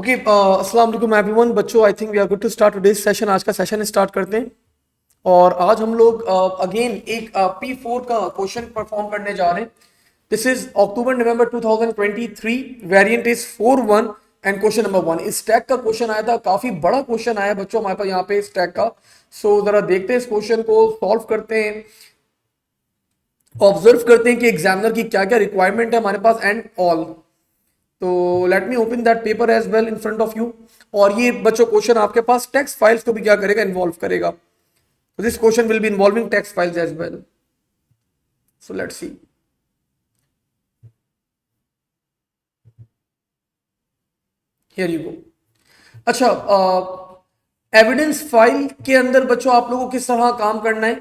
Okay, अस्सलाम वालेकुम everyone. बच्चों, I think we are good to start today's session. आज का सेशन स्टार्ट करते हैं। और आज हम लोग अगेन एक P4 का क्वेश्चन परफॉर्म करने जा रहे हैं। This is October November 2023, variant is 4-1 and question number 1। इस टैग का क्वेश्चन आया था, काफी बड़ा क्वेश्चन आया बच्चों हमारे पास यहाँ पे इस टैग का। सो जरा देखते हैं इस क्वेश्चन को, सॉल्व करते हैं, ऑब्जर्व करते हैं कि एग्जामिनर की क्या क्या रिक्वायरमेंट है हमारे पास एंड ऑल। तो let me open that paper as well in front of you. और ये बच्चों क्वेश्चन आपके पास टेक्स्ट फाइल्स को भी क्या करेगा, इन्वॉल्व करेगा। So this question will be involving text files as well. So let's see. Here you go. अच्छा, एविडेंस फाइल के अंदर बच्चों आप लोगों को किस तरह काम करना है,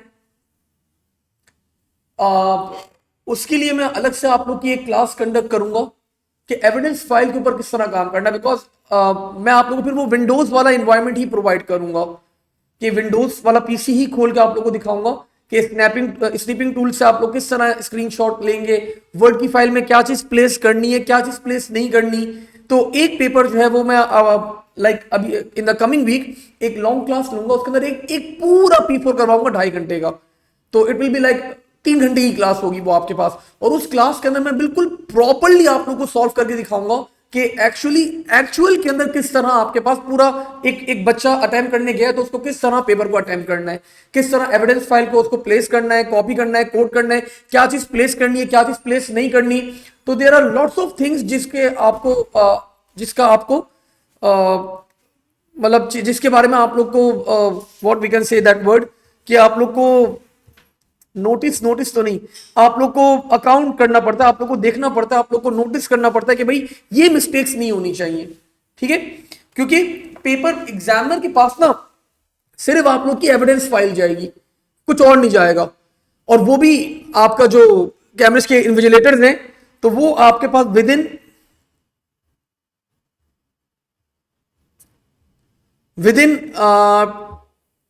उसके लिए मैं अलग से आप लोग की एक क्लास कंडक्ट करूंगा कि एविडेंस फाइल के ऊपर किस तरह काम करना है। बिकॉज मैं आप लोगों को फिर वो विंडोज वाला इन्वायरमेंट ही प्रोवाइड करूंगा कि विंडोज वाला पीसी ही खोल के आप लोगों को दिखाऊंगा कि स्नैपिंग टूल से आप लोग किस तरह स्क्रीनशॉट लेंगे, वर्ड की फाइल में क्या चीज प्लेस करनी है, क्या चीज प्लेस नहीं करनी। तो एक पेपर जो है वो मैं अभी इन द कमिंग वीक एक लॉन्ग क्लास लूंगा, उसके अंदर एक पूरा P4 करवाऊंगा 2.5 घंटे का। तो इट विल बी 3 घंटे की क्लास होगी वो आपके पास। और उस क्लास के अंदर मैं बिल्कुल प्रॉपरली आप लोगों को सॉल्व करके दिखाऊंगा कि एक्चुअल के अंदर किस तरह आपके पास पूरा एक बच्चा अटेम्प्ट करने गया तो उसको किस तरह पेपर को अटेम्प्ट करना है, किस तरह एविडेंस फाइल को उसको प्लेस करना है, कॉपी करना है, कोड करना है, क्या चीज प्लेस करनी है, क्या चीज प्लेस नहीं करनी। तो there are lots of things जिसका आपको मतलब जिसके बारे में आप लोग को what we can say that word कि आप लोग को नोटिस तो नहीं, आप लोग को अकाउंट करना पड़ता है, आप लोग को देखना पड़ता है, आप लोग को नोटिस करना पड़ता है कि भाई ये मिस्टेक्स नहीं होनी चाहिए। ठीक है, क्योंकि पेपर एग्जामिनर के पास ना सिर्फ आप लोग की एविडेंस फाइल जाएगी, कुछ और नहीं जाएगा। और वो भी आपका जो कैमरेज के इन्विजिलेटर्स हैं तो वो आपके पास विद इन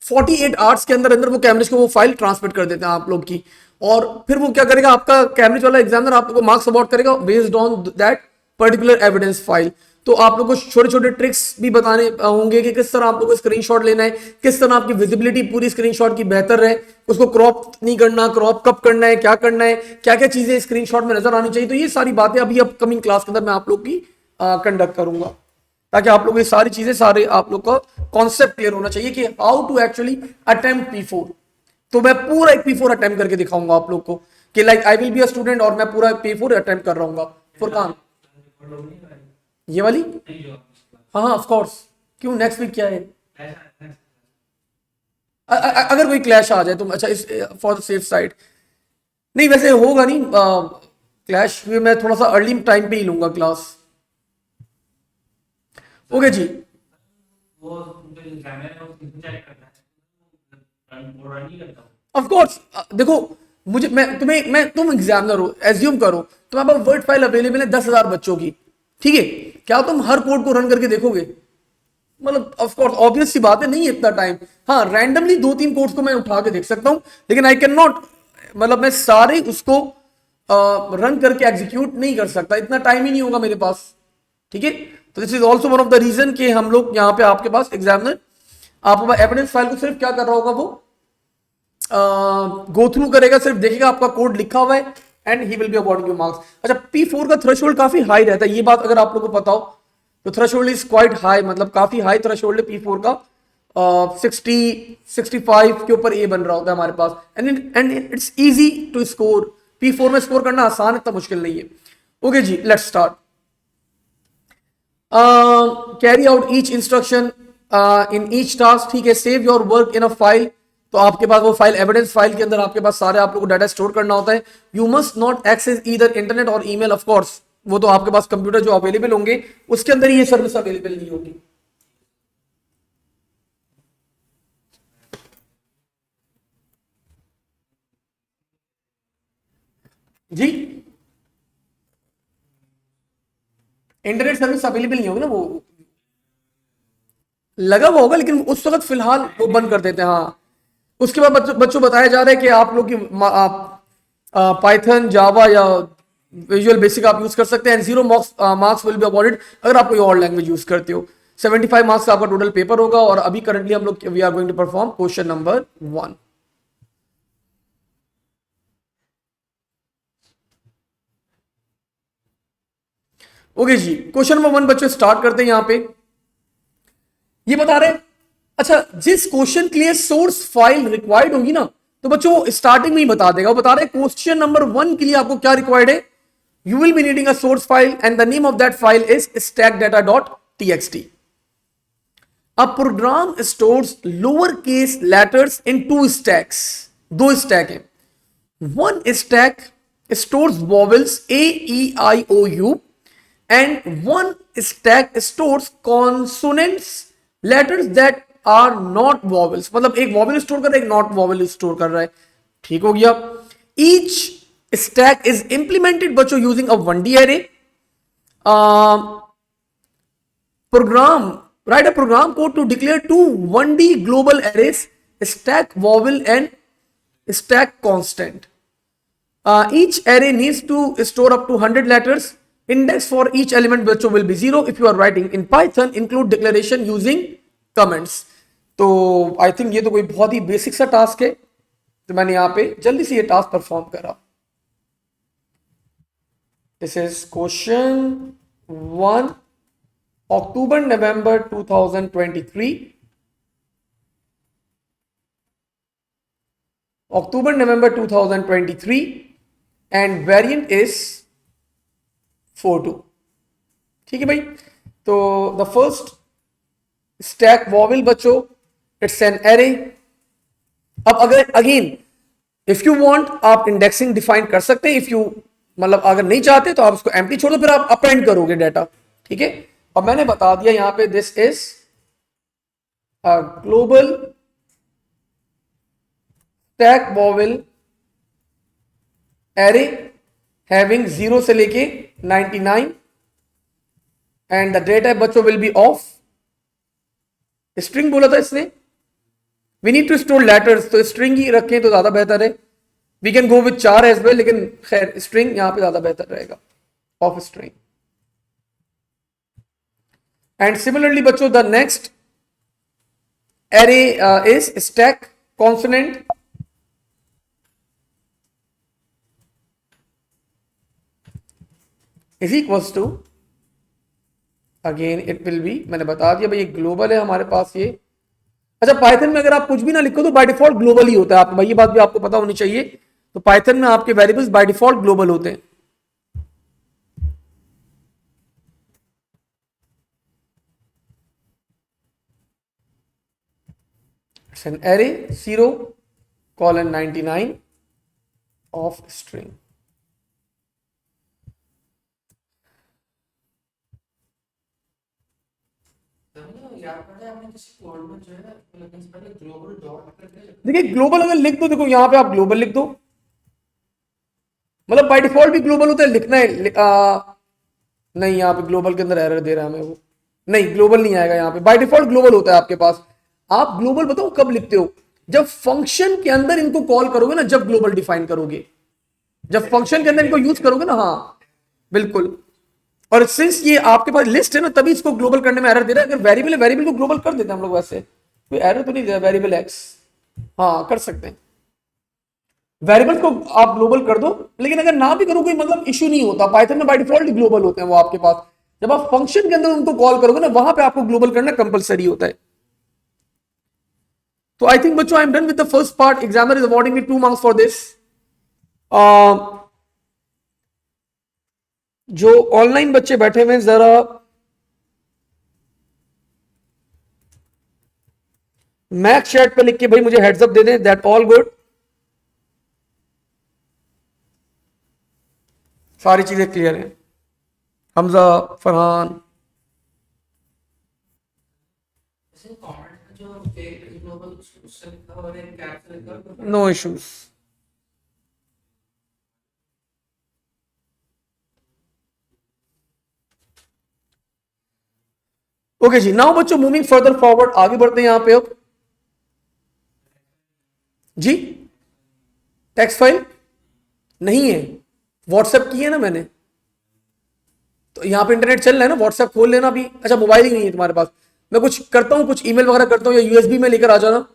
48 आवर्स के अंदर अंदर वो कैमरेज को वो फाइल ट्रांसमिट कर देते हैं आप लोग की। और फिर वो क्या करेगा, आपका कैमरेज वाला एग्जामिनर आप लोग को मार्क्स अवार्ड करेगा based on that particular evidence file. तो आप लोग को छोटे छोटे ट्रिक्स भी बताने होंगे कि किस तरह आप लोग को स्क्रीनशॉट लेना है, किस तरह आपकी विजिबिलिटी पूरी स्क्रीनशॉट की बेहतर है, उसको क्रॉप नहीं करना, क्रॉप कब करना है, क्या करना है, क्या क्या चीजें स्क्रीनशॉट में नजर आनी चाहिए। तो ये सारी बातें अभी अपकमिंग क्लास के अंदर मैं आप लोग की कंडक्ट करूंगा, ताकि आप लोग ये सारी चीजें सारे आप लोग का कॉन्सेप्ट क्लियर होना चाहिए कि how to actually attempt P4। तो मैं पूरा एक P4 अटेम्प्ट करके दिखाऊंगा आप लोग को कि आई विल बी अ स्टूडेंट और मैं पूरा P4 अटेम्प्ट कर रहा हूँ। फुरकान ये वाली, हाँ हाँ ऑफ कोर्स, क्यों नेक्स्ट वीक क्या है? अगर कोई क्लैश आ जाए तो अच्छा, इस फॉर द सेफ साइड नहीं, वैसे होगा नहीं क्लैश, मैं थोड़ा सा अर्ली टाइम पे ही लूंगा क्लास। ओके जी, ऑफ कोर्स। देखो तुम एग्जामिनर हो, एज्यूम करो तुम्हारे पास वर्ड फाइल अवेलेबल है 10,000 बच्चों की। ठीक है, क्या तुम हर कोड को रन करके देखोगे? मतलब ऑफ कोर्स ऑब्वियस सी बात है, नहीं है इतना टाइम। हाँ, रैंडमली 2-3 कोड्स को मैं उठा के देख सकता हूं, लेकिन आई कैन नॉट, मतलब मैं सारे उसको रन करके एग्जीक्यूट नहीं कर सकता, इतना टाइम ही नहीं होगा मेरे पास। ठीक है, तो this is also one of the reason कि हम लोग यहाँ पे आपके पास एग्जामिनर आपके पास एविडेंस फाइल को सिर्फ क्या कर रहा होगा, वो गो थ्रू करेगा, सिर्फ देखेगा आपका कोड लिखा हुआ है and he will be awarding you marks. अच्छा, P4 का थ्रेशोल्ड काफी हाई रहता है, ये बात अगर आप लोगों को पता हो तो थ्रेशोल्ड इज क्वाइट हाई, मतलब काफी हाई थ्रेशोल्ड है P4 का। 60-65 के ऊपर ए बन रहा होता है हमारे पास and it's easy to score. P4 में स्कोर करना आसान, इतना मुश्किल नहीं है। ओके जी, let's start. Carry out each instruction in each task. ठीक है, save your work in a file. तो आपके पास वो फाइल एविडेंस फाइल के अंदर आपके पास सारे आप लोग को डाटा स्टोर करना होता है। You must not access either internet और ईमेल, ऑफ कोर्स वो तो आपके पास कंप्यूटर जो अवेलेबल होंगे उसके अंदर ये सर्विस अवेलेबल नहीं होगी। जी, इंटरनेट सर्विस अवेलेबल नहीं होगी ना, वो लगा हुआ होगा लेकिन उस वक्त फिलहाल वो बंद कर देते हैं। हाँ, उसके बाद बच्चों बताया जा रहा है कि आप लोग की पाइथन, जावा या विजुअल बेसिक आप यूज कर सकते हैं and 0 marks will be awarded अगर आप कोई और लैंग्वेज यूज करते हो। 75 मार्क्स का आपका टोटल पेपर होगा और अभी करंटली हम लोग we are going to perform question number 1। Okay जी, क्वेश्चन नंबर 1 बच्चों स्टार्ट करते हैं। यहां पे ये बता रहे हैं, अच्छा जिस क्वेश्चन के लिए सोर्स फाइल रिक्वायर्ड होगी ना, तो बच्चों वो स्टार्टिंग में ही बता देगा। वो बता रहे हैं क्वेश्चन नंबर 1 के लिए आपको क्या रिक्वायर्ड है, you will be needing a source file and the name of that file is stackdata.txt. A program stores lowercase letters in 2 stacks. दो स्टैक है। One stack stores vowels a e i o u and one stack stores consonants letters that are not vowels. मतलब एक vowel store कर रहा है, एक not vowel store कर रहा है। ठीक हो गया। Each stack is implemented बच्चों using a 1D array. Write a program code to declare two 1D global arrays, stack vowel and stack constant. Each array needs to store up to 100 letters. Index for each element बच्चों will be 0. If you are writing in Python, include declaration using comments. तो I think ये तो कोई बहुत ही basic सा task है, तो मैंने यहाँ पे जल्दी से ये टास्क परफॉर्म करा। This is question 1, October, November 2023. October, November 2023 and variant is 42. ठीक है भाई। तो the first stack vowel बच्चों, it's an array. अब अगर अगेन इफ यू वांट आप इंडेक्सिंग डिफाइन कर सकते हैं, इफ यू मतलब अगर नहीं चाहते तो आप उसको एम्प्टी छोड़ दो, फिर आप अपेंड करोगे डाटा। ठीक है, अब मैंने बता दिया यहां पे this is a global stack vowel array having 0 से लेके 99 एंड द डेटा बच्चों विल बी ऑफ स्ट्रिंग बोला था इसने, we need to store letters, तो स्ट्रिंग ही रखें तो ज्यादा बेहतर है। We can go with 4 as well, लेकिन खैर स्ट्रिंग यहां पे ज्यादा बेहतर रहेगा, ऑफ स्ट्रिंग। एंड सिमिलरली बच्चों the next array is stack consonant, is equals to again it will B, मैंने बता दिया भाई ये ग्लोबल है हमारे पास ये। अच्छा पाइथन में अगर आप कुछ भी ना लिखो तो बाय डिफॉल्ट ग्लोबल ही होता है, आप भाई ये बात भी आपको पता होनी चाहिए। तो पाइथन में आपके वेरिएबल्स बाय डिफॉल्ट ग्लोबल होते हैं। It's an array 0:99 of string. देखिए ग्लोबल अगर लिख दो, देखो यहां पे आप ग्लोबल लिख दो, मतलब बाय डिफॉल्ट भी ग्लोबल होता है, लिखना है नहीं यहाँ पे ग्लोबल के अंदर एरर दे रहा है हमें वो, नहीं ग्लोबल नहीं आएगा यहाँ पे, बाय डिफॉल्ट ग्लोबल होता है आपके पास। आप ग्लोबल बताओ कब लिखते हो, जब फंक्शन के अंदर इनको कॉल करोगे ना, जब ग्लोबल डिफाइन करोगे, जब फंक्शन के अंदर इनको यूज करोगे ना, हाँ बिल्कुल। और सिंस ये आपके पास लिस्ट है ना, तभी इसको ग्लोबल करने में एरर दे रहा है। अगर वेरिएबल है, वेरिएबल को ग्लोबल कर देते हैं हम लोग, वैसे कोई एरर तो नहीं दे रहा। वेरिएबल एक्स हाँ कर सकते हैं, वेरिएबल को आप ग्लोबल कर दो, लेकिन अगर ना भी करो कोई मतलब इश्यू नहीं होता। पाइथन में बाय डिफॉल्ट ग्लोबल होते हैं वो आपके पास, जब आप फंक्शन के अंदर उनको कॉल करोगे ना, वहां पे आपको ग्लोबल करना कंपलसरी होता है। तो आई थिंक बच्चों आई am done with the first part. Examiner is awarding me 2 marks for this. जो ऑनलाइन बच्चे बैठे हुए हैं जरा मैक्स चैट पे लिख के भाई मुझे हेड्स अप दे दें दैट ऑल गुड, सारी चीजें क्लियर हैं। Hamza, Farhan, no issues. Okay जी, नाउ बच्चों मूविंग फर्दर फॉरवर्ड, आगे बढ़ते हैं यहां पे। अब जी टेक्स्ट फाइल नहीं है, व्हाट्सएप की है ना मैंने, तो यहाँ पे इंटरनेट चल रहा है ना, व्हाट्सएप खोल लेना अभी। अच्छा मोबाइल ही नहीं है तुम्हारे पास, मैं कुछ करता हूँ, कुछ ईमेल वगैरह करता हूँ, या यूएसबी में लेकर आ जाना,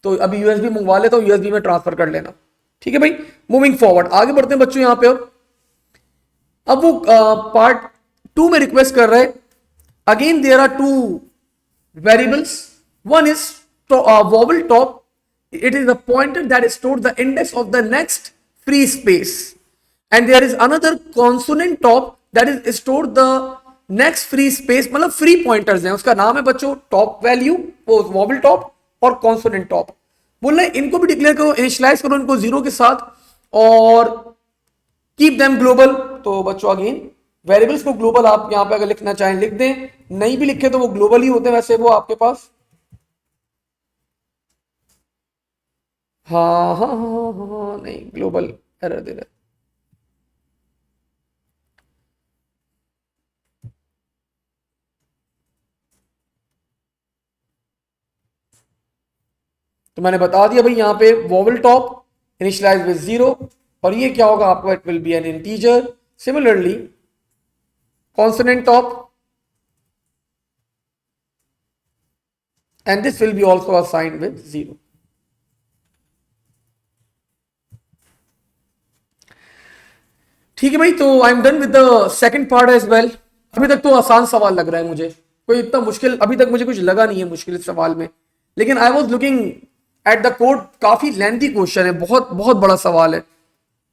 तो अभी यूएसबी मंगवा लेता हूँ, यूएसबी में ट्रांसफर कर लेना। ठीक है भाई, मूविंग फॉरवर्ड आगे बढ़ते हैं बच्चों यहाँ पे। अब वो पार्ट 2 में रिक्वेस्ट कर रहे हैं, again there are two variables. One is vowel top. It is a pointer that stores the index of the next free space. And there is another consonant top that is stored the next free space. मतलब free pointers हैं, उसका नाम है बच्चों top value, वो vowel top और consonant top। बोल रहे इनको भी डिक्लेयर करो, इनिशियलाइज करो इनको 0 के साथ, और कीप देम ग्लोबल। तो बच्चों अगेन वेरिएबल्स को ग्लोबल आप यहां पे अगर लिखना चाहें लिख दें, नहीं भी लिखे तो वो ग्लोबल ही होते हैं वैसे वो आपके पास। हाँ हाँ हाँ हाँ हाँ हाँ, नहीं ग्लोबल एरर दे रहा है। तो मैंने बता दिया भाई यहां पे वोवल टॉप इनिशियलाइज विद 0, और ये क्या होगा आपका, it will B N integer. Similarly consonant top, and this will be also assigned with 0. ठीक है भाई, तो I am done with the second part as well. अभी तक तो आसान सवाल लग रहा है मुझे, कोई इतना मुश्किल अभी तक मुझे कुछ लगा नहीं है मुश्किल इस सवाल में, लेकिन I was looking at the code, काफी लेंथी क्वेश्चन है, बहुत बहुत बड़ा सवाल है,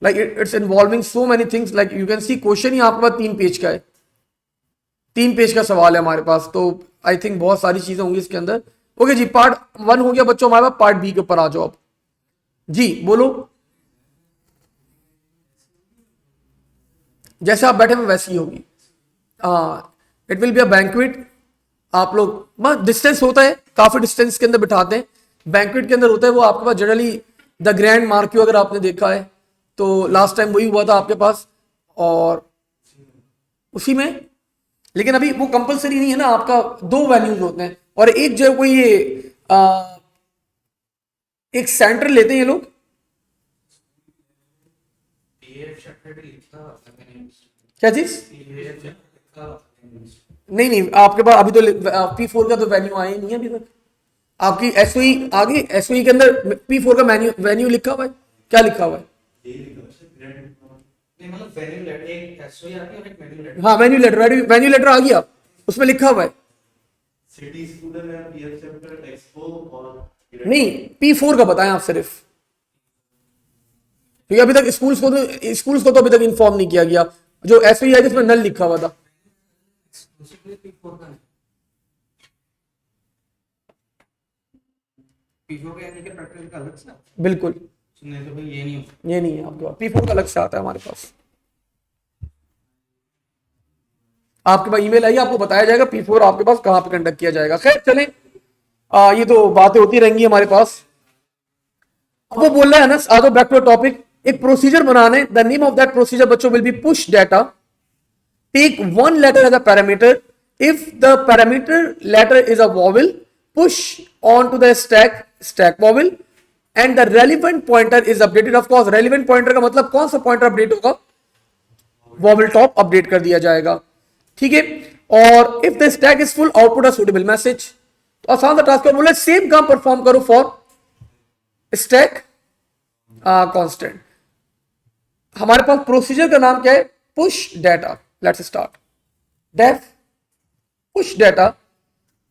like it's involving so many things, like you can see question ही आपके पास 3 पेज का है, 3 पेज का सवाल है हमारे पास, तो आई थिंक बहुत सारी चीजें होंगी इसके अंदर। ओके जी, पार्ट 1 हो गया बच्चों हमारे पास, पार्ट बी के ऊपर आ जाओ आप जी, बोलो। जैसे आप बैठे हुए वैसी ही होगी। It will be a banquet. आप लोग बस डिस्टेंस होता है, काफी डिस्टेंस के अंदर बिठाते हैं, बैंक्वेट के अंदर होता है वो आपके पास जनरली द ग्रैंड मार्क्यू, अगर आपने देखा है तो लास्ट टाइम वही हुआ था आपके पास, और उसी में, लेकिन अभी वो कंपलसरी नहीं है ना, आपका 2 वेन्यूज होते हैं, और एक जो कोई ये एक सेंटर लेते हैं ये लोग। क्या चीज? नहीं नहीं, आपके पास अभी तो P4 का तो वेन्यू आया ही नहीं है अभी तक। आपकी एसओई आगे, एसओई के अंदर P4 का वेन्यू लिखा हुआ है, क्या लिखा हुआ है? हाँ वेन्यू लेटर, वेन्यू लेटर आ गया, उसमें लिखा हुआ है सिटी स्टूडेंट है, पीएफ चैप्टर, एक्सपो और नहीं, P4 का बताएं आप सिर्फ, क्योंकि अभी तक स्कूल्स को तो अभी तक इन्फॉर्म नहीं किया गया। जो एसओई है जिसमें नल लिखा हुआ था, बिल्कुल नहीं तो भाई ये नहीं होता। ये नहीं है आपके पास, P4 का अलग से आता है हमारे पास। आपके पास ईमेल आई, आपको बताया जाएगा P4 आपके पास कहां पे कंडक्ट किया जाएगा। खैर चलें, ये तो बातें होती रहेंगी हमारे पास। अब वो बोल रहा है ना, आ जाओ बैक टू टॉपिक, एक प्रोसीजर बनाने, the name of that procedure बच्चों will be push data, take 1 letter as a parameter, if the parameter letter is a vowel, push on to the stack vowel, and the relevant pointer is updated। of course relevant pointer का मतलब कौन सा pointer update होगा, vowel top update कर दिया जाएगा। ठीक है, और if the stack is full output a suitable message. तो आसान सा टास्क बोले, सेम काम परफॉर्म करो फॉर स्टैक कांस्टेंट। हमारे पास प्रोसीजर का नाम क्या है, push data. Let's start def push data.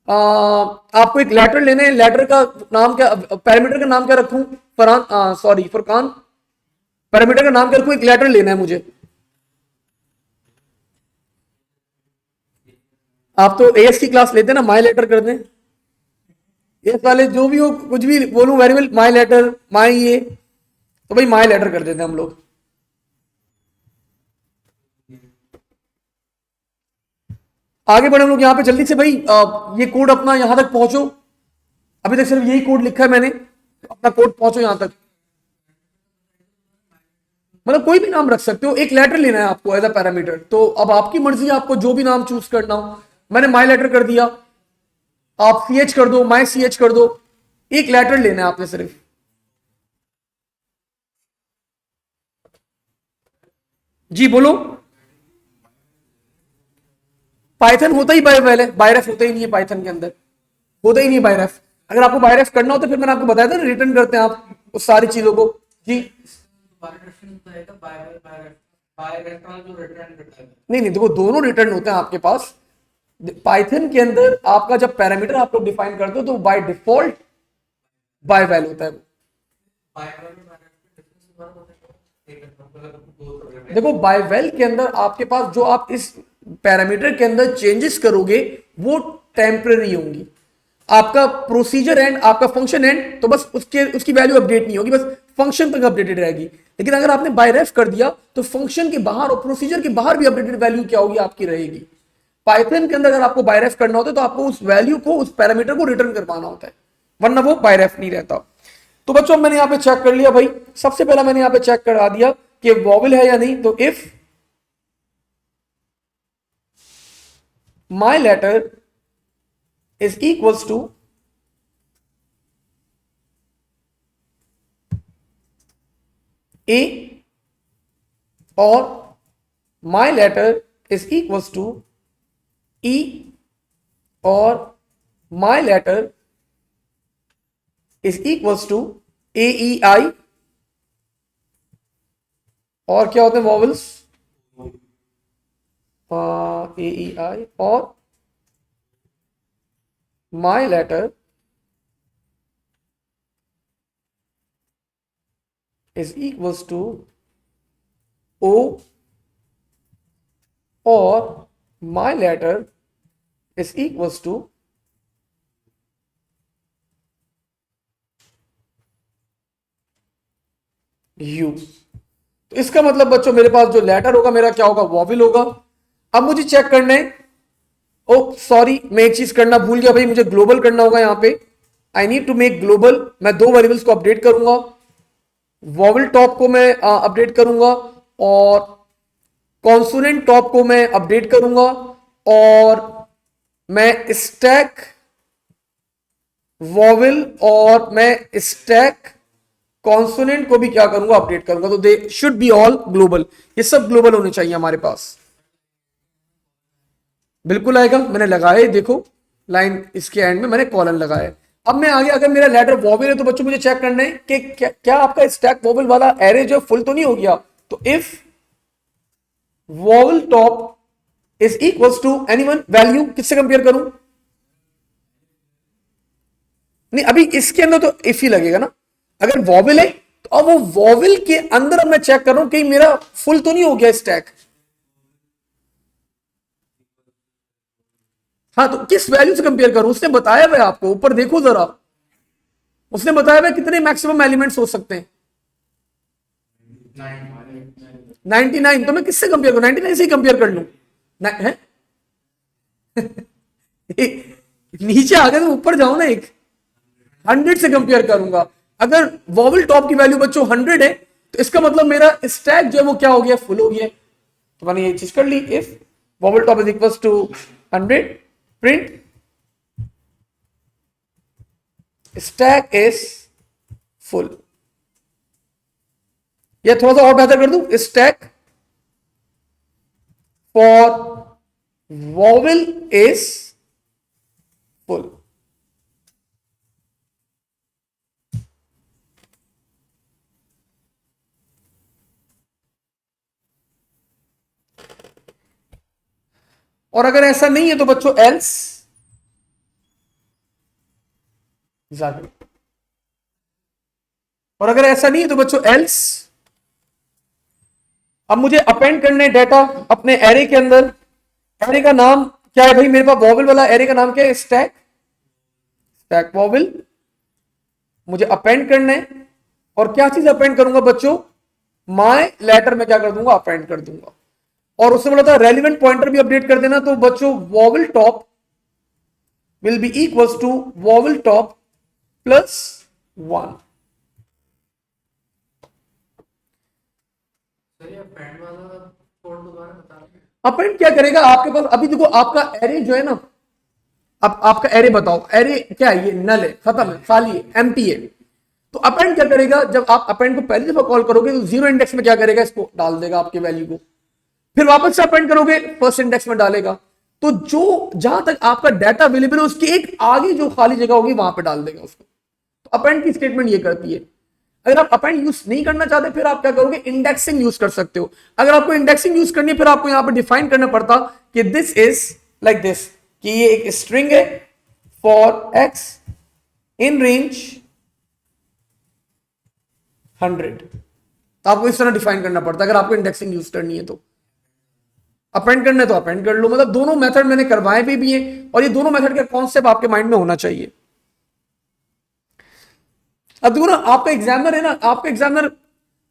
आपको एक लेटर लेने हैं, लेटर का नाम क्या, पैरामीटर का नाम क्या रखूं, फरहान सॉरी फुरकान, पैरामीटर का नाम क्या रखूं, एक लेटर लेना है मुझे। आप तो एएस की क्लास लेते हैं ना, माई लेटर कर दें, एएस वाले जो भी हो कुछ भी बोलूं, वेरिएबल माई लेटर माई ये, तो भाई माई लेटर कर देते हैं हम लोग। आगे बढ़े हम लोग यहां पे जल्दी से भाई, ये कोड अपना यहां तक पहुंचो, अभी तक सिर्फ यही कोड लिखा है मैंने, अपना कोड पहुंचो यहां तक, मतलब कोई भी नाम रख सकते हो, एक लेटर लेना है आपको एज अ पैरामीटर, तो अब आपकी मर्जी है आपको जो भी नाम चूज करना हो। मैंने माई लेटर कर दिया, आप CH कर दो, माई CH कर दो, एक लेटर लेना है आपने सिर्फ। जी बोलो। पाइथन होता ही बायवेल है, बायरेफ होता ही नहीं है पाइथन के अंदर, होता ही नहीं है बायरेफ। अगर आपको बायरेफ करना हो तो फिर मैंने आपको बताया था ना, रिटर्न करते हैं आप उस सारी चीजों को। जी नहीं नहीं, देखो दोनों रिटर्न होते हैं आपके पास। पाइथन के अंदर आपका जब पैरामीटर आप लोग डिफाइन करते हो तो बाय डिफॉल्ट बायवेल होता है वो। देखो बायवेल के अंदर आपके पास जो आप इस पैरामीटर के अंदर चेंजेस करोगे वो टेम्पररी होंगी। आपका प्रोसीजर एंड आपका फंक्शन एंड तो बस उसके उसकी वैल्यू अपडेट नहीं होगी, बस फंक्शन तक अपडेटेड रहेगी। लेकिन अगर आपने बायरेफ कर दिया तो फंक्शन के बाहर और प्रोसीजर के बाहर भी अपडेटेड वैल्यू क्या होगी आपकी रहेगी। पाइथन के अंदर अगर आपको बायरेफ करना होता है तो आपको उस वैल्यू को, उस पैरामीटर को रिटर्न करवाना होता है, वरना वो बायरेफ नहीं रहता। तो बच्चों मैंने यहां पे चेक कर लिया भाई, सबसे पहला मैंने यहां पे चेक करा दिया कि वॉवल है या नहीं। तो if my letter is equals to A or my letter is equals to E or my letter is equals to A E I, और क्या होते हैं वॉवल्स, A E I, और my letter is equals to O or my letter is equals to U। तो इसका मतलब बच्चों मेरे पास जो लेटर होगा मेरा क्या होगा, वॉवल होगा। अब मुझे चेक करना है, ओ सॉरी मैं एक चीज करना भूल गया भाई, मुझे ग्लोबल करना होगा यहां पे। I need to make global. मैं दो वेरिएबल्स को अपडेट करूंगा, वॉवल टॉप को मैं अपडेट करूंगा और कॉन्सोनेंट टॉप को मैं अपडेट करूंगा, और मैं स्टैक वॉवल और मैं स्टैक कॉन्सोनेंट को भी क्या करूंगा, अपडेट करूंगा। तो they should be all global, ये सब ग्लोबल होने चाहिए हमारे पास। बिल्कुल आएगा, मैंने लगाया देखो लाइन, इसके एंड में मैंने कॉलन लगाया। अब मैं आगे, अगर मेरा लेटर वॉवल है तो बच्चों मुझे चेक करना है कि क्या आपका स्टैक वॉवल वाला एरे जो फुल तो नहीं हो गया। तो if vowel top is equals to anyone, value किससे कंपेयर करूं, नहीं अभी इसके अंदर तो इफ ही लगेगा ना। अगर वॉवल है तो अब वो वॉवल के अंदर अब मैं चेक कर रहा हूं कि मेरा फुल तो नहीं हो गया स्टैक। हाँ तो किस वैल्यू से कंपेयर करूं, उसने बताया हुआ है आपको, ऊपर देखो जरा, उसने बताया हुआ है कितने मैक्सिमम एलिमेंट्स हो सकते हैं, 99। तो मैं किससे कंपेयर करूं, 99 से ही कंपेयर कर लूं है? नीचे आ गए तो ऊपर जाओ ना, एक 100 से कंपेयर करूंगा। अगर वॉवल टॉप की वैल्यू बच्चों 100 है तो इसका मतलब मेरा स्टैक जो है वो क्या हो गया, फुल हो गया। तो मैंने ये चीज कर ली, if vowel top is equal to 100 print stack is full. या थोड़ा सा और बेहतर कर दूं, stack for vowel is full. और अगर ऐसा नहीं है तो बच्चों एल्स, और अगर ऐसा नहीं है तो बच्चों एल्स। अब मुझे अपेंड करने डेटा अपने एरे के अंदर। एरे का नाम क्या है भाई, मेरे पास वॉवल वाला एरे का नाम क्या है, स्टैक, स्टैक वॉवल। मुझे अपेंड करना है, और क्या चीज अपेंड करूंगा बच्चों, माय लेटर में क्या कर दूंगा, अपेंड कर दूंगा। और उससे बोला था रेलिवेंट पॉइंटर भी अपडेट कर देना। तो बच्चों vowel top will be equals to vowel top plus 1। Append क्या करेगा आपके पास, अभी देखो आपका एरे जो है ना, अब आपका एरे बताओ, एरे क्या है, ये नल है, खत्म है, खाली है, एम्प्टी है। तो अपेंड क्या करेगा, जब आप अपेंड को पहली दफा कॉल करोगे तो जीरो इंडेक्स में क्या करेगा, इसको डाल देगा आपके वैल्यू को। फिर वापस से अपेंड करोगे, फर्स्ट इंडेक्स में डालेगा। तो जो जहां तक आपका डाटा अवेलेबल है उसके एक आगे जो खाली जगह होगी वहां पे डाल देगा उसको। तो अपेंड की स्टेटमेंट ये करती है। अगर आप अपेंड यूज नहीं करना चाहते फिर आप क्या करोगे, इंडेक्सिंग यूज कर सकते हो। अगर आपको इंडेक्सिंग यूज करनी है फिर आपको यहां पे डिफाइन करना पड़ता कि दिस इज लाइक दिस, कि ये एक स्ट्रिंग है फॉर एक्स इन रेंज 100। तो आपको इस तरह डिफाइन करना पड़ता है अगर आपको इंडेक्सिंग यूज करनी है। तो अपेंड करना है तो अपेंड कर लो। मतलब दोनों मेथड मैंने करवाए भी हैं और ये दोनों मेथड का कॉन्सेप्ट आपके माइंड में होना चाहिए। अब देखो ना, आपका एग्जामिनर है ना, आपका एग्जामिनर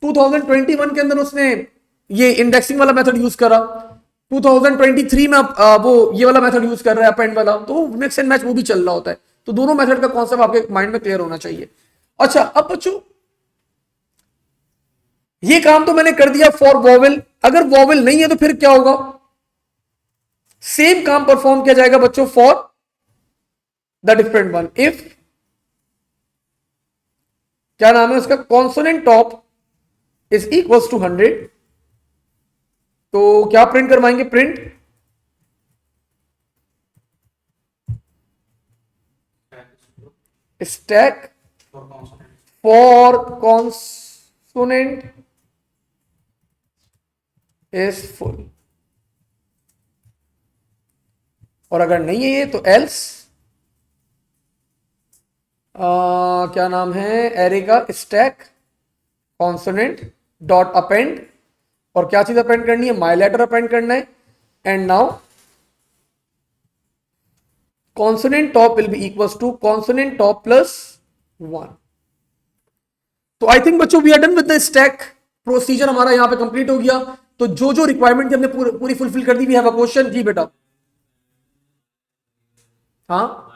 2021 के अंदर उसने ये इंडेक्सिंग वाला मेथड यूज करा, 2023 में वो ये वाला मेथड यूज कर रहा है अपेंड वाला, तो मिक्स एंड मैच वो भी चल रहा होता है। तो दोनों मेथड का कॉन्सेप्ट आपके माइंड में क्लियर होना चाहिए। अच्छा, अब बच्चों ये काम तो मैंने कर दिया फॉर वॉवेल। अगर वॉवेल नहीं है तो फिर क्या होगा, सेम काम परफॉर्म किया जाएगा बच्चों for the different one. If क्या नाम है उसका, consonant top is equal to 100, तो क्या प्रिंट करवाएंगे, print stack for consonant is full. और अगर नहीं है ये तो एल्स क्या नाम है एरे का, स्टैक कॉन्सोनेंट डॉट अपेंड, और क्या चीज अपेंड करनी है, माई लेटर अपेंड करना है। And now consonant top will be equal to consonant top plus 1। तो आई थिंक बच्चों we are done with the stack procedure, हमारा यहां पे कंप्लीट हो गया। तो जो जो रिक्वायरमेंट थी हमने पूरी फुलफिल कर दी। वी हैव अ क्वेश्चन जी बेटा। हाँ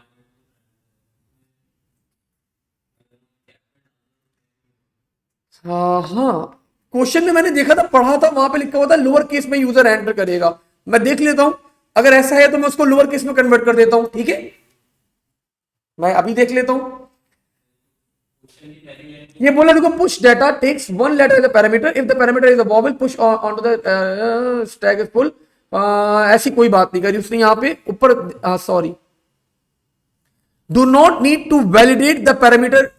हाँ, क्वेश्चन में मैंने देखा था, पढ़ा था, वहां पे लिखा हुआ था लोअर केस में यूजर एंटर करेगा। मैं देख लेता हूं, अगर ऐसा है तो मैं उसको लोअर केस में कन्वर्ट कर देता हूं। ठीक है, मैं अभी देख लेता हूं। ये बोला देखो, push data takes one letter is a parameter, if the parameter is a vowel push on to the stack is full. ऐसी कोई बात नहीं करी उसने यहां पे ऊपर, sorry, do not need to validate the parameter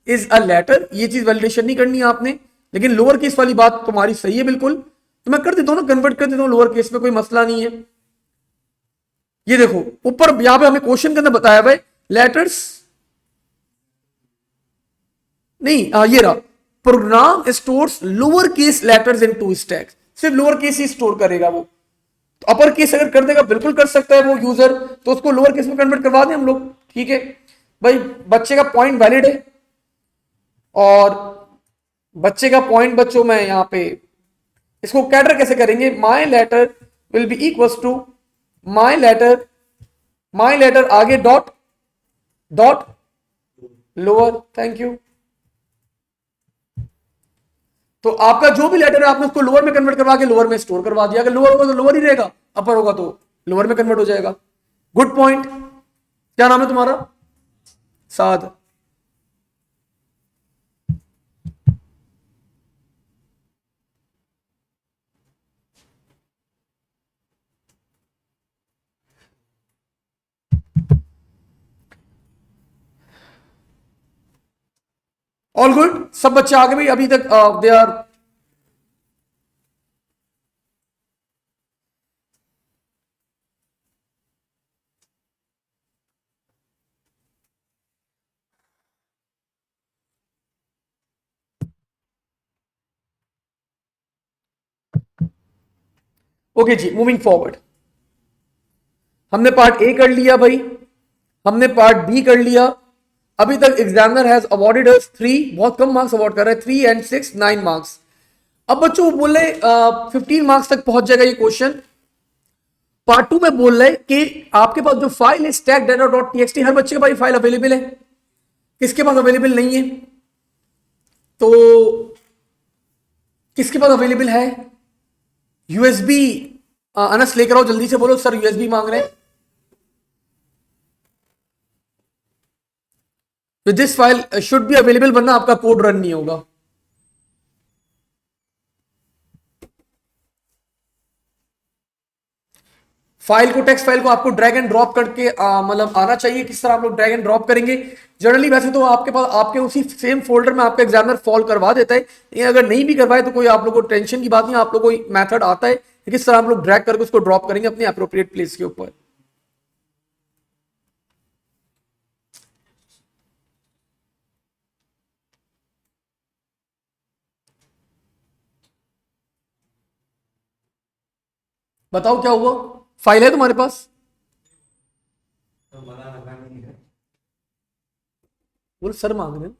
is a letter. ये चीज वैलिडेशन नहीं करनी है आपने, लेकिन लोअर केस वाली बात तुम्हारी सही है बिल्कुल। तो मैं कर देता हूं ना, कन्वर्ट कर देता हूं लोअर केस में, कोई मसला नहीं है। ये देखो ऊपर यहां पे हमें क्वेश्चन के अंदर बताया हुआ है लेटर्स नहीं, ये रहा, program stores lower case letters in two stacks. सिर्फ लोअर केस ही स्टोर करेगा वो। तो अपर केस अगर कर देगा बिल्कुल कर सकता है वो यूजर, तो उसको लोअर केस में कन्वर्ट करवा दें हम लोग। ठीक है भाई, बच्चे का पॉइंट वैलिड है। और बच्चे का पॉइंट बच्चों में यहां पे इसको कैटर कैसे करेंगे, my letter will be equal to my letter आगे dot dot lower. Thank you. तो आपका जो भी लेटर है आपने उसको लोअर में कन्वर्ट करवा के लोअर में स्टोर करवा दिया। अगर लोअर होगा तो लोअर ही रहेगा, अपर होगा तो लोअर में कन्वर्ट हो जाएगा। Good point. क्या नाम है तुम्हारा, साद। ऑल गुड, सब बच्चे आगे भी अभी तक दे आर ओके जी। मूविंग फॉरवर्ड, हमने पार्ट ए कर लिया भाई, हमने पार्ट बी कर लिया। अभी तक एग्जामिनर हैज अवॉर्डेड अस 3, बहुत कम मार्क्स अवॉर्ड कर रहा है, 3 and 6 9 मार्क्स। अब बच्चों वो बोल रहे 15 मार्क्स तक पहुंच जाएगा ये क्वेश्चन। पार्ट 2 में बोल रहे कि आपके पास जो फाइल है स्टैक डाटा डॉट टीएक्सटी, हर बच्चे के पास फाइल अवेलेबल है, किसके पास अवेलेबल नहीं है, तो किसके पास अवेलेबल है, यूएसबी। अनस लेकर आओ जल्दी से, बोलो सर यूएसबी मांग रहे हैं। तो this file should be available, वरना आपका कोड रन नहीं होगा। फाइल को, टेक्स्ट फाइल को आपको ड्रैग एंड ड्रॉप करके मतलब आना चाहिए। किस तरह आप लोग ड्रैग एंड ड्रॉप करेंगे? जनरली वैसे तो आपके पास आपके उसी सेम फोल्डर में आपका एग्जामिनर फॉलो करवा देता है, लेकिन अगर नहीं भी करवाए तो कोई आप लोग को टेंशन की बात नहीं, आप लोग को मेथड आता है कि किस तरह आप लोग ड्रैग करके उसको ड्रॉप करेंगे अपने अप्रोप्रिएट प्लेस के ऊपर। बताओ क्या हुआ? फाइल है तुम्हारे पास? तो मना लगा नहीं है। बोल सर मांग रहे हैं।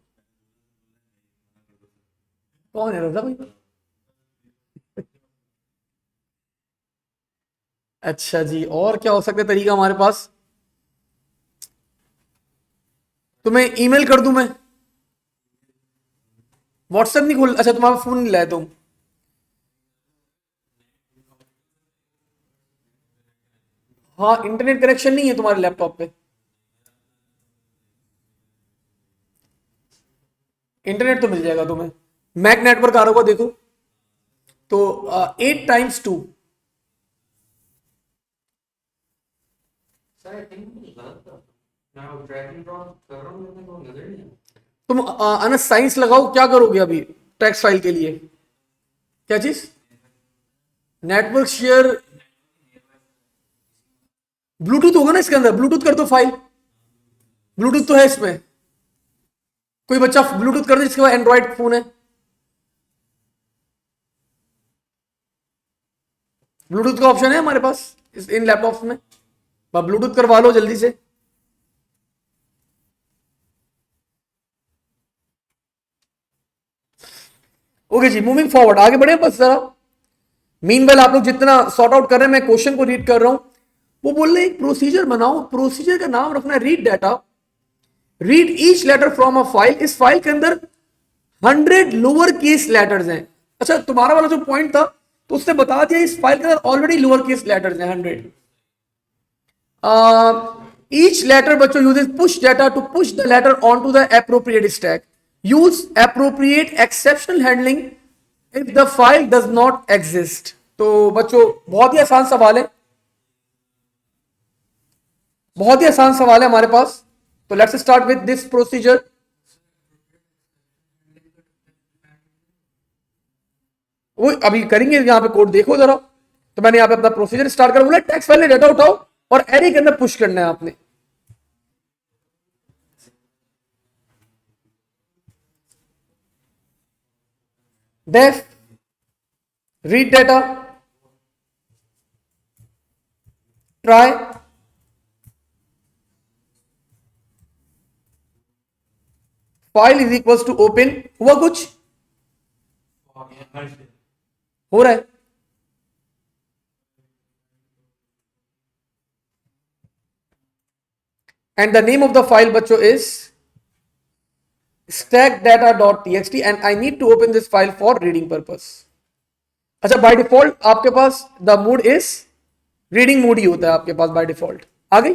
कौन है रजा भाई? अच्छा जी, और क्या हो सकता है तरीका हमारे पास? तुम्हें ईमेल कर दूं मैं? व्हाट्सएप नहीं खोल? अच्छा तुम्हारा फोन नहीं लाया तुम? हाँ, इंटरनेट कनेक्शन नहीं है तुम्हारे लैपटॉप पे? इंटरनेट तो मिल जाएगा तुम्हें, मैक नेटवर्क आ रहा होगा देखो। तो 8 × 2। सर आई थिंक गलत था। मैं अब ड्रैग एंड ड्रॉप कर रहा हूँ, मेरे को नजर नहीं आता। तुम अनस साइंस लगाओ, क्या करोगे अभी टेक्स्ट फाइल के लिए? क्या चीज? Network share? ब्लूटूथ होगा ना इसके अंदर, ब्लूटूथ कर दो फाइल। ब्लूटूथ तो है इसमें। कोई बच्चा ब्लूटूथ कर दे जिसके पास एंड्रॉइड फोन है। ब्लूटूथ का ऑप्शन है हमारे पास इन लैपटॉप्स में, आप ब्लूटूथ करवा लो जल्दी से। ओके जी, मूविंग फॉरवर्ड, आगे बढ़े बस जरा। मीनवाइल आप लोग जितना सॉर्ट आउट कर रहे हैं, मैं क्वेश्चन को रीड कर रहा हूं। वो बोल रहे हैं एक प्रोसीजर बनाओ, प्रोसीजर का नाम रखना है read data. Read each letter from a file. इस फाइल के अंदर 100 लोअर केस लेटर्स हैं। अच्छा, तुम्हारा वाला जो पॉइंट था तो उसने बता दिया इस फाइल के अंदर ऑलरेडी लोअर केस लेटर्स हैं 100। Each letter बच्चों uses push data to push the letter onto the appropriate stack. Use appropriate exceptional handling if the file does not exist. तो बच्चों बहुत ही आसान सवाल है, बहुत ही आसान सवाल है हमारे पास। तो let's start with this procedure. वो अभी करेंगे, यहां पे कोड देखो जरा। तो मैंने यहां पे अपना प्रोसीजर स्टार्ट कर बोला टेक्स्ट फाइल में डेटा उठाओ और एरे के अंदर पुश करना है आपने। Def read data try file is equals to open. हुआ कुछ? हो रहा है? and the name of the file बच्चों is stackdata.txt and I need to open this file for reading purpose. अच्छा, बाय डिफॉल्ट आपके पास the mode is reading mode ही होता है आपके पास बाय डिफॉल्ट। आ गई?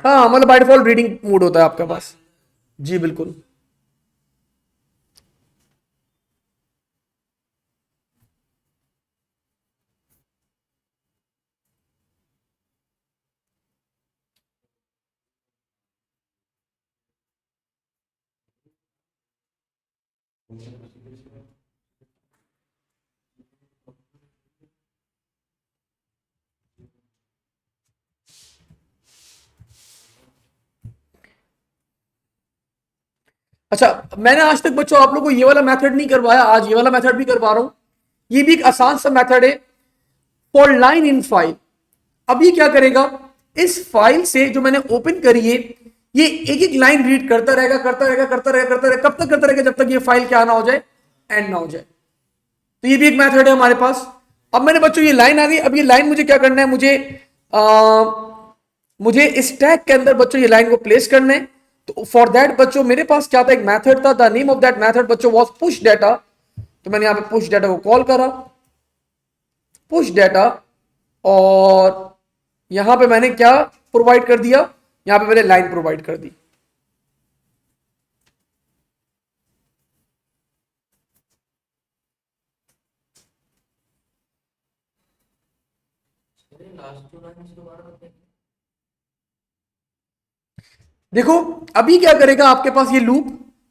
हाँ, मतलब बाय डिफॉल्ट रीडिंग मोड होता है आपके पास। जी बिल्कुल। अच्छा, मैंने आज तक बच्चों आप लोगों को ये वाला मेथड नहीं करवाया, आज ये वाला मेथड भी करवा रहा हूं। ये भी एक आसान सा मेथड है फॉर लाइन इन फाइल। अब ये क्या करेगा, इस फाइल से जो मैंने ओपन करी है ये एक एक लाइन रीड करता रहेगा करता रहेगा करता रहेगा करता रहेगा। कब तक करता रहेगा? जब तक ये फाइल क्या ना हो जाए, एंड ना हो जाए। तो ये भी एक मेथड है हमारे पास। अब मैंने बच्चों ये लाइन आ गई, अब ये लाइन मुझे क्या करना है, मुझे इस टैग के अंदर बच्चों ये लाइन को प्लेस करना है। तो फॉर दैट बच्चों मेरे पास क्या था, एक मेथड था। The name of that method बच्चों वाज पुश डाटा। तो मैंने यहां पे पुश डाटा को कॉल करा, पुश डाटा, और यहां पे मैंने क्या प्रोवाइड कर दिया, यहां पे मैंने लाइन प्रोवाइड कर दी। लास्ट 2 लाइन्स दोबारा बताइए। देखो अभी क्या करेगा आपके पास ये लूप,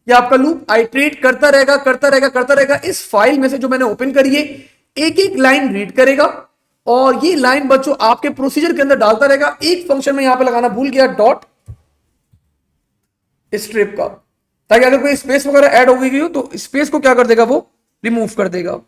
ये आपका लूप आइट्रेट करता रहेगा करता रहेगा करता रहेगा। इस फाइल में से जो मैंने ओपन करी है एक एक लाइन रीड करेगा और ये लाइन बच्चों आपके प्रोसीजर के अंदर डालता रहेगा। एक फंक्शन में यहां पे लगाना भूल गया, डॉट स्ट्रिप का, ताकि अगर कोई स्पेस वगैरह ऐड हो गई हो तो स्पेस को क्या कर देगा, वो रिमूव कर देगा।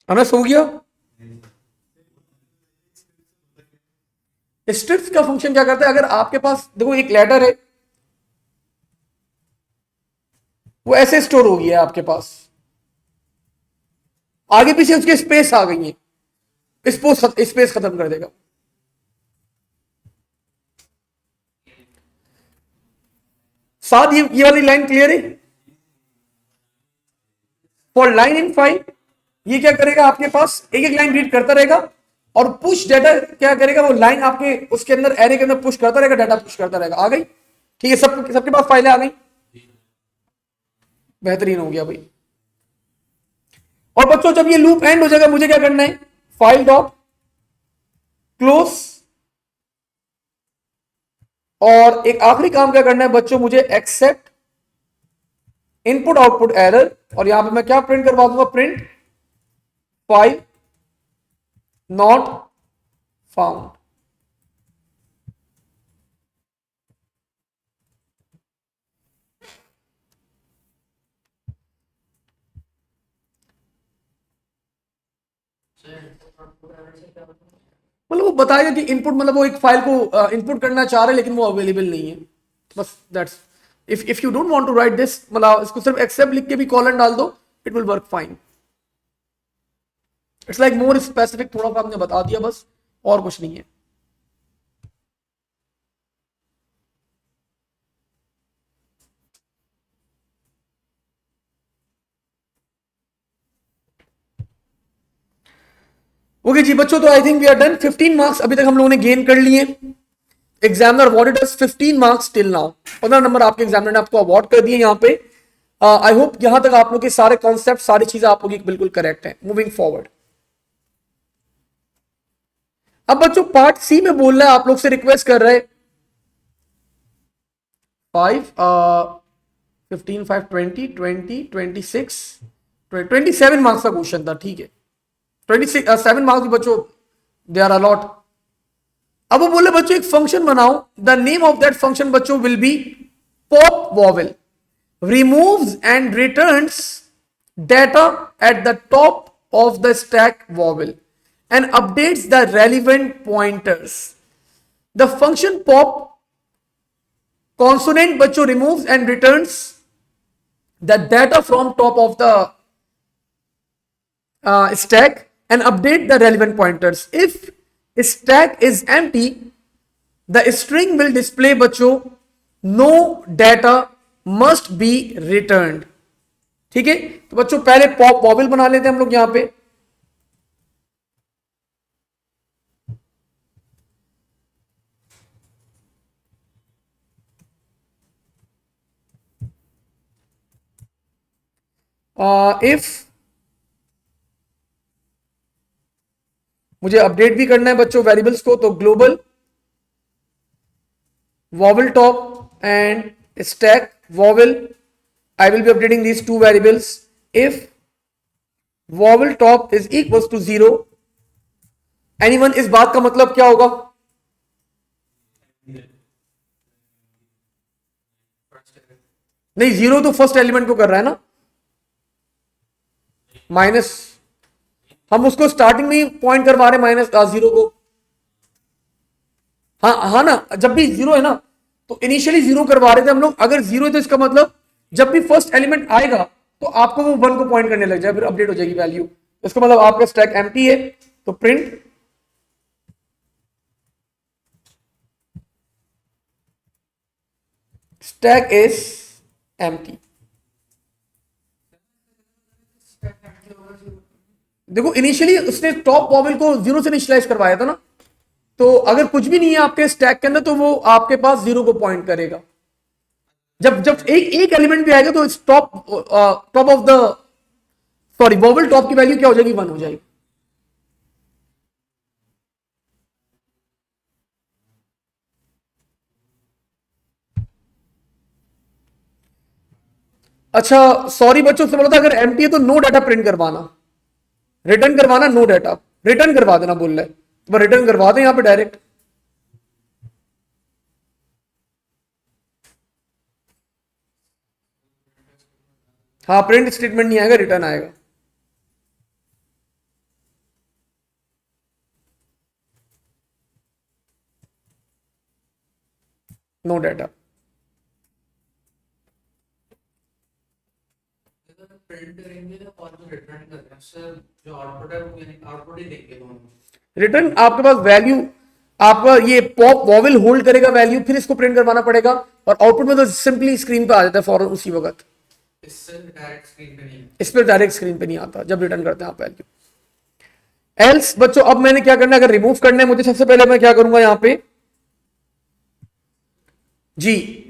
अनस हो गया। स्ट्रिप्स का फंक्शन क्या करता है, अगर आपके पास देखो एक लेटर है वो ऐसे स्टोर हो गया है आपके पास, आगे पीछे उसके स्पेस आ गई है, स्पेस खत्म कर देगा। साथ ये वाली लाइन क्लियर है। फॉर लाइन इन फाइल ये क्या करेगा, आपके पास एक एक लाइन रीड करता रहेगा और पुश डाटा क्या करेगा, वो लाइन आपके उसके अंदर एरे के अंदर पुश करता रहेगा, डाटा पुश करता रहेगा। आ गई, ठीक है, सबके पास फाइलें आ गई, बेहतरीन हो गया भाई। और बच्चों जब ये लूप एंड हो जाएगा मुझे क्या करना है, फाइल डॉट क्लोज, और एक आखिरी काम क्या करना है बच्चों, मुझे एक्सेप्ट इनपुट आउटपुट एरर, और यहां पे मैं क्या प्रिंट करवा दूंगा, प्रिंट फाइल नॉट फाउंड। मतलब वो बताएगा कि इनपुट, मतलब वो एक फाइल को इनपुट करना चाह रहे हैं लेकिन वो अवेलेबल नहीं है, बस that's. If you don't want to write this, मतलब इसको सिर्फ एक्सेप्ट लिख के भी कॉलन डाल दो, it will work fine. It's like more specific, थोड़ा सा आपने बता दिया बस, और कुछ नहीं है। ओके जी बच्चों, तो I think we are done. 15 marks अभी तक हम लोगों ने गेन कर लिए। Examiner awarded us 15 marks till now. 15 नंबर आपके एग्जामिनर ने आपको अवार्ड कर दिए यहाँ पे। आई होप यहां तक आप लोग के सारे कॉन्सेप्ट, सारी चीजें आप लोग की बिल्कुल करेक्ट है। मूविंग फॉरवर्ड, अब बच्चों पार्ट सी में बोल रहा है, आप लोग से रिक्वेस्ट कर रहे हैं 15 5 20 20 26 27 मार्क्स का क्वेश्चन था, ठीक है। 27 मार्क्स बच्चों दे आर अलॉट। अब वो बोले बच्चों एक फंक्शन बनाओ, the name of that function बच्चों will be pop vowel, removes and returns data at the top of the stack vowel and updates the relevant pointers. The function pop consonant बच्चों removes and returns the data from top of the stack and update the relevant pointers. If stack is empty, the string will display बच्चों no data must be returned। ठीक है, तो बच्चों पहले pop vowel बना लेते हैं हम लोग यहां पे। इफ मुझे अपडेट भी करना है बच्चों वेरिएबल्स को, तो global vowel top and stack vowel, I will be updating these two variables. If vowel top is equals to 0, anyone, इस बात का मतलब क्या होगा, नहीं 0 तो फर्स्ट एलिमेंट को कर रहा है ना, माइनस, हम उसको स्टार्टिंग में ही पॉइंट करवा रहे हैं माइनस 0 को। हाँ हाँ ना, जब भी 0 है ना तो इनिशियली 0 करवा रहे थे हम लोग। अगर 0 है तो इसका मतलब जब भी फर्स्ट एलिमेंट आएगा तो आपको वो 1 को पॉइंट करने लग जाए, फिर अपडेट हो जाएगी वैल्यू। इसका मतलब आपका स्टैक एम्प्टी है, तो प्रिंट स्टैक इज एम्प्टी। देखो इनिशियली उसने टॉप वॉवेल को जीरो से इनिशियलाइज करवाया था ना, तो अगर कुछ भी नहीं है आपके स्टैक के अंदर तो वो आपके पास जीरो को पॉइंट करेगा। जब जब एक एक एलिमेंट भी आएगा तो इस top of the sorry vowel top की वैल्यू क्या हो जाएगी, 1 हो जाएगी। अच्छा सॉरी बच्चों से बोला था अगर एम्प्टी है तो नो डाटा प्रिंट करवाना, रिटर्न करवाना नो डाटा, रिटर्न करवा देना बोल रहा है तो रिटर्न करवा दें यहां पे डायरेक्ट। हाँ प्रिंट स्टेटमेंट नहीं आएगा, रिटर्न आएगा। No data. प्रिंट करेंगे और जो रिटर्न कर रहे हैं सर, जो आउटपुट है वो यानी आउटपुट ही देंगे दोनों। रिटर्न आपके पास वैल्यू, आपका ये पॉप वॉवेल होल्ड करेगा वैल्यू, फिर इसको प्रिंट करवाना पड़ेगा और आउटपुट में तो सिंपली स्क्रीन पे आ जाता है फौरन उसी वक्त। इससे डायरेक्ट स्क्रीन पे नहीं। इस पर डायरेक्ट स्क्रीन पे नहीं आता जब रिटर्न करते हैं आप वैल्यू। एल्स बच्चों अब मैंने क्या करना है, अगर रिमूव करना है मुझे सबसे पहले मैं क्या करूंगा यहां पे जी,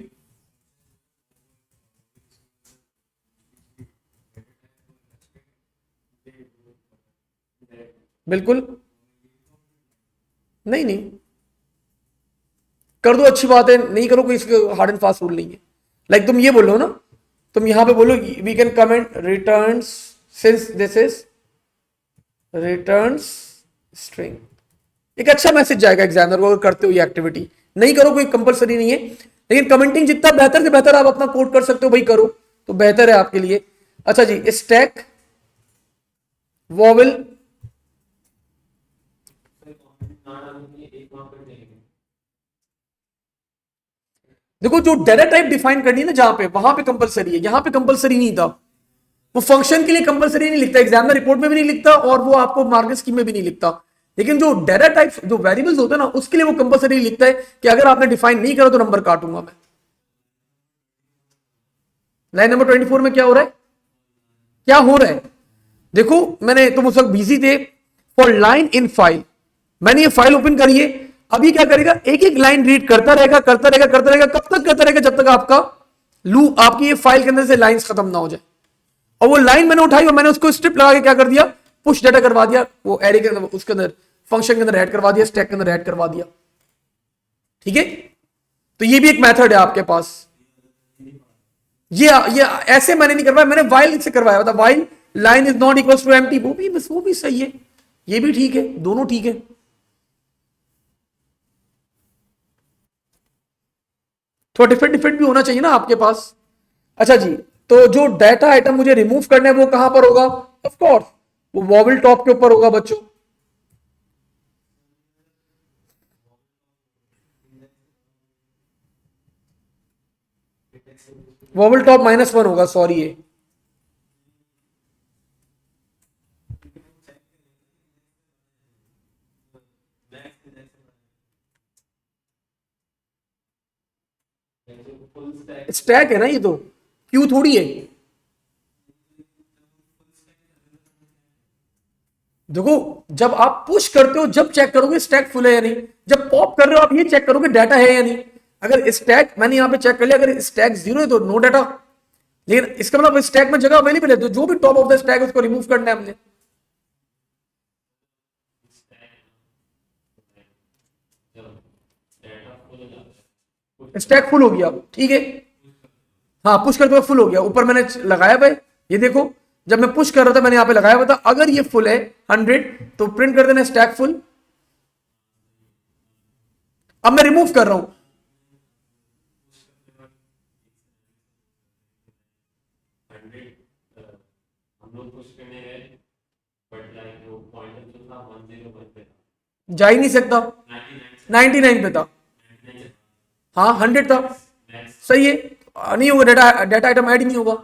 बिल्कुल नहीं नहीं कर दो, अच्छी बात है, नहीं करो कोई इसका हार्ड एंड फास्ट रूल नहीं है। लाइक तुम ये बोलो ना, तुम यहां पे बोलो we can comment returns since this is returns string, एक अच्छा मैसेज जाएगा एग्जामिनर को अगर करते हो ये एक्टिविटी। नहीं करो कोई कंपलसरी नहीं है, लेकिन कमेंटिंग जितना बेहतर से बेहतर आप अपना कोड कर सकते हो भाई करो तो बेहतर है आपके लिए। अच्छा जी स्टैक वॉवेल, देखो जो डाटा टाइप डिफाइन करनी है ना जहां पे, वहां पे कंपलसरी है, यहां पे कंपलसरी नहीं था। वो फंक्शन के लिए कंपलसरी नहीं लिखता, एग्जामिनर रिपोर्ट में भी नहीं लिखता और वो आपको मार्किंग स्कीम में भी नहीं लिखता। लेकिन जो डाटा टाइप जो वेरिएबल्स होते हैं ना उसके लिए वो कंपलसरी लिखता है कि अगर आपने डिफाइन नहीं करा तो नंबर काटूंगा मैं। लाइन नंबर 24 में क्या हो रहा है, क्या हो रहा है देखो, मैंने तुम उस वक्त बिजी थे। फॉर लाइन इन फाइल, मैंने ये फाइल ओपन करी है, अभी क्या करेगा एक एक लाइन रीड करता रहेगा करता रहेगा करता रहेगा, कब तक करता रहेगा जब तक आपका लूप आपकी ये फाइल के अंदर से लाइंस खत्म ना हो जाए। और वो लाइन मैंने उठाई और मैंने उसको स्ट्रिप लगा के क्या कर दिया, पुश डाटा करवा दिया, वो एरे के अंदर उसके अंदर फंक्शन के अंदर ऐड करवा दिया, स्टैक के अंदर ऐड करवा दिया। ठीक है, तो ये भी एक मेथड है आपके पास। ये ऐसे मैंने नहीं करवाया, मैंने वाइल से करवाया था, while line is not equal to empty, वो भी बस वो भी सही है, ये भी ठीक है, दोनों ठीक है। थोड़ा डिफरेंट डिफरेंट भी होना चाहिए ना आपके पास। अच्छा जी, तो जो डाटा आइटम मुझे रिमूव करना है वो कहां पर होगा, ऑफ कोर्स वो वॉवेल टॉप के ऊपर होगा बच्चों। वॉवेल टॉप -1 होगा, सॉरी ये स्टैक है ना, ये तो क्यू थोड़ी है। देखो जब आप पुश करते हो जब चेक करोगे स्टैक फुल है या नहीं, जब पॉप कर रहे हो आप ये चेक करोगे डाटा है या नहीं। अगर स्टैक मैंने यहां पे चेक कर लिया, अगर स्टैक 0 है तो नो डाटा, लेकिन इसका मतलब स्टैक में जगह अवेलेबल है तो जो भी टॉप ऑफ द स्टैक है उसको रिमूव करना है हमने। स्टैक फुल हो गया, ठीक है, हाँ पुश करते हुए फुल हो गया, ऊपर मैंने लगाया भाई, ये देखो जब मैं पुश कर रहा था मैंने यहां पे लगाया हुआ था, अगर ये फुल है 100 तो प्रिंट कर देना स्टैक फुल। अब मैं रिमूव कर रहा हूं, जा ही नहीं सकता, 99 पे था, हाँ 100 था, सही है, नहीं होगा डाटा, डाटा आइटम ऐड ही नहीं होगा।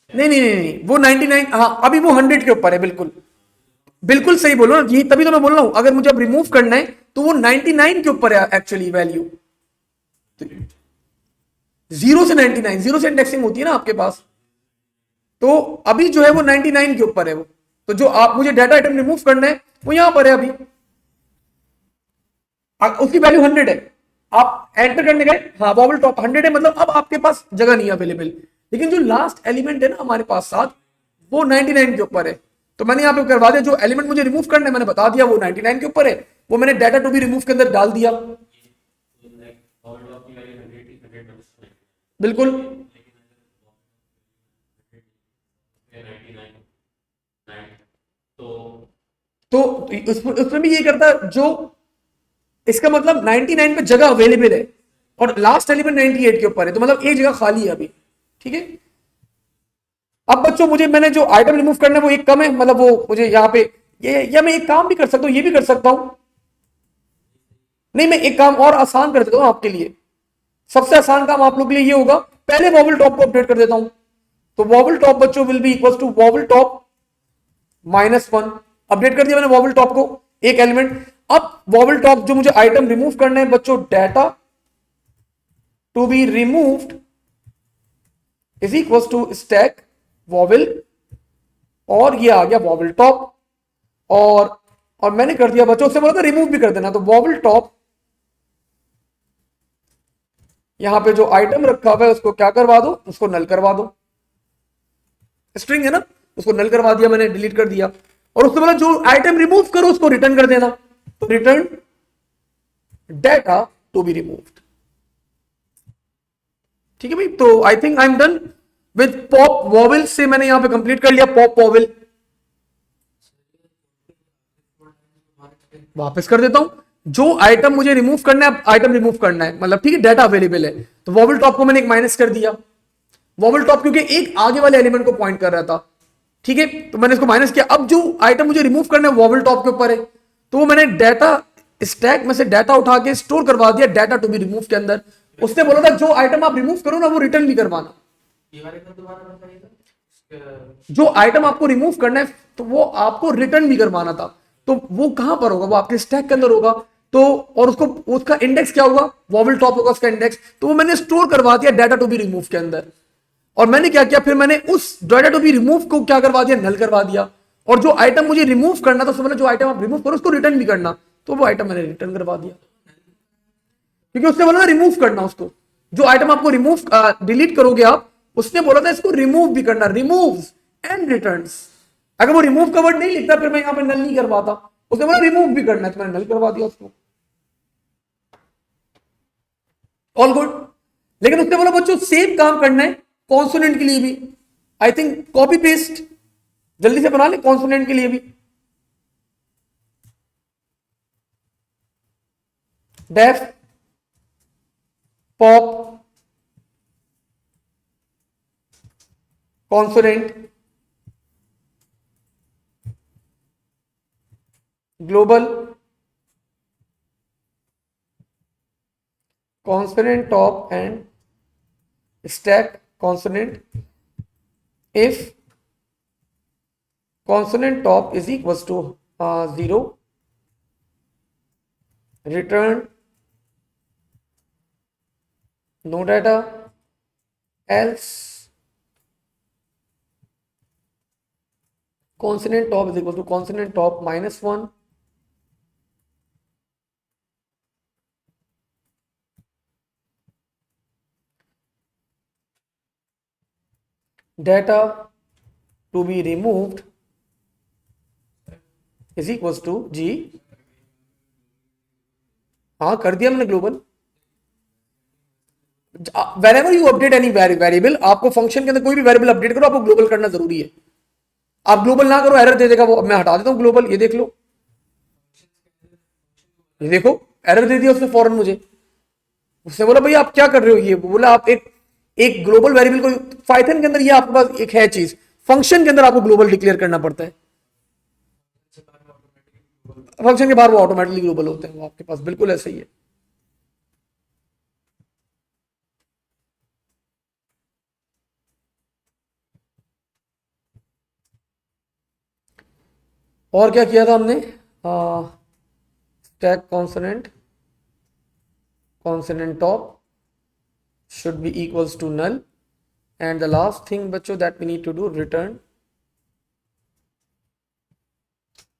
नहीं नहीं नहीं नहीं वो 99, हाँ अभी वो 100 के ऊपर है बिल्कुल, बिल्कुल सही बोलो ना, यही तभी तो मैं बोल रहा हूं, अगर मुझे अब रिमूव करना है तो वो 99 के ऊपर है एक्चुअली वैल्यू। तो 0 से 99, 0 से इंडेक्सिंग होती है ना आपके पास, तो अभी जो है वो 99 के ऊपर है वो। तो जो आप मुझे डाटा आइटम रिमूव करना है वो यहां पर है अभी, उसकी वैल्यू 100 है। आप एंटर करने गए, हाँ वॉवल टॉप 100 है, मतलब अब आपके पास जगह नहीं है अवेलेबल। लेकिन जो लास्ट एलिमेंट है ना हमारे पास साथ, वो 99 के ऊपर है। तो मैंने यहाँ पे करवा दिया, जो एलिमेंट मुझे रिमूव करना है मैंने बता दिया वो 99 के ऊपर है, वो मैंने डाटा टू बी रिमूव के अंदर डाल दिया। बिल्कुल। तो उसमें भी ये करता है, जो इसका मतलब 99 पे जगह अवेलेबल है और लास्ट एलिमेंट 98 के ऊपर है, तो मतलब एक जगह खाली है अभी। ठीक है। अब बच्चों मुझे, मैंने जो आइटम रिमूव करना है वो एक कम है, मतलब वो मुझे यहाँ पे ये, या मैं एक काम भी कर सकता हूँ, ये भी कर सकता हूं। नहीं, मैं एक काम और आसान कर देता हूँ आपके लिए। सबसे आसान काम आप लोग के लिए ये होगा, पहले वॉवल टॉप को अपडेट कर देता हूं। तो वॉवल टॉप बच्चों will be equal to vowel top -1। Update कर दिया मैंने वॉवल टॉप को, एक एलिमेंट। अब वॉवल टॉप जो मुझे आइटम रिमूव करना है बच्चों, data to be removed is equal to stack vowel, और ये आ गया वॉवल टॉप। और मैंने कर दिया बच्चों, उससे बोला था रिमूव भी कर देना, तो वॉवल टॉप यहां पे जो आइटम रखा हुआ है उसको क्या करवा दो, उसको नल करवा दो। स्ट्रिंग है ना, उसको नल करवा दिया मैंने, डिलीट कर दिया। और उसके बोला जो आइटम रिमूव करो उसको रिटर्न कर देना, तो return data to be removed. ठीक है भाई, तो I think I am done with pop vowel से, मैंने यहां पे कंप्लीट कर लिया पॉप वॉवल। वापस कर देता हूं, जो आइटम मुझे रिमूव करना है, आइटम रिमूव करना है मतलब, ठीक है, डाटा अवेलेबल है, तो वॉवल टॉप को मैंने एक माइनस कर दिया। वॉवल टॉप क्योंकि एक आगे वाले एलिमेंट को पॉइंट कर रहा था, ठीक है, तो मैंने इसको माइनस किया। अब जो आइटम मुझे रिमूव करना है वॉवल टॉप के ऊपर है, तो वो मैंने डाटा स्टैक में से डाटा उठा के स्टोर करवा दिया डाटा टू बी रिमूव के अंदर। उसने बोला था जो आइटम आप रिमूव करो ना वो रिटर्न भी करवाना। ये वाले का दोबारा बताइएगा। जो आइटम आपको रिमूव करना है तो वो आपको रिटर्न भी करवाना था, तो वो कहां पर होगा, वो आपके स्टैक के अंदर होगा। तो और उसको, उसका इंडेक्स क्या होगा, वॉवल टॉप होगा उसका इंडेक्स, तो वो मैंने स्टोर करवा दिया डाटा टू बी रिमूव के अंदर। और मैंने क्या किया, फिर मैंने उस डाटा टू बी रिमूव को क्या करवा दिया, नल करवा दिया। और जो आइटम मुझे रिमूव करना था, उसमें मैंने जो आइटम आप रिमूव करो उसको रिटर्न भी करना, तो वो आइटम मैंने रिटर्न करवा दिया, क्योंकि उसने बोला ना रिमूव करना उसको। जो आइटम आपको रिमूव डिलीट करोगे आप, उसने बोला था इसको रिमूव भी करना, रिमूव एंड रिटर्न्स। अगर वो रिमूव का वर्ड नहीं लिखता फिर मैं यहां पे नल नहीं करवाता, उसने बोला रिमूव भी करना है तो मैंने नल करवा दिया उसको। All good. लेकिन उसने बोला बच्चों सेम काम करना है कॉन्सोनेंट के लिए भी। आई थिंक कॉपी पेस्ट जल्दी से बना ले कॉन्सोनेंट के लिए भी। Def pop consonant global consonant top and stack consonant if consonant top is equals to 0, return no data, else consonant top is equal to consonant top -1, data to be removed is equals to g। हाँ कर दिया मैंने global. whenever you update any variable, आपको function के अंदर कोई भी variable update करो आपको ग्लोबल करना जरूरी है। आप ग्लोबल ना करो एरर दे देगा वो। मैं हटा देता हूं ग्लोबल, ये देख लो, ये देखो एरर दे दिया उसने फौरन मुझे। उसने बोला भाई आप क्या कर रहे हो, ये बोला आप एक एक ग्लोबल वेरिएबल को, पाइथन के अंदर ये आपके पास एक है चीज, फंक्शन के अंदर आपको ग्लोबल डिक्लेयर करना पड़ता है। फंक्शन के बाहर वो ऑटोमेटिकली ग्लोबल होते हैं, वो आपके पास बिल्कुल ऐसा ही है। और क्या किया था हमने? Stack consonant top should be equals to null, and the last thing बच्चों that we need to do, return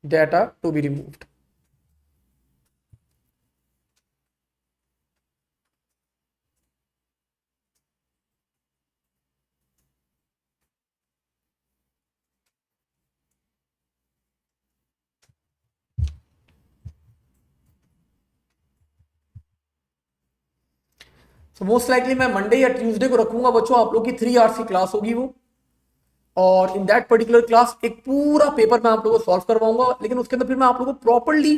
data to be removed. तो मोस्ट लाइकली मैं मंडे या ट्यूसडे को रखूंगा बच्चों, आप लोग की 3 आवर्स की क्लास होगी वो, और इन दैट पर्टिकुलर क्लास एक पूरा पेपर मैं आप लोगों को सॉल्व करवाऊंगा, लेकिन उसके अंदर फिर मैं आप लोगों को प्रॉपरली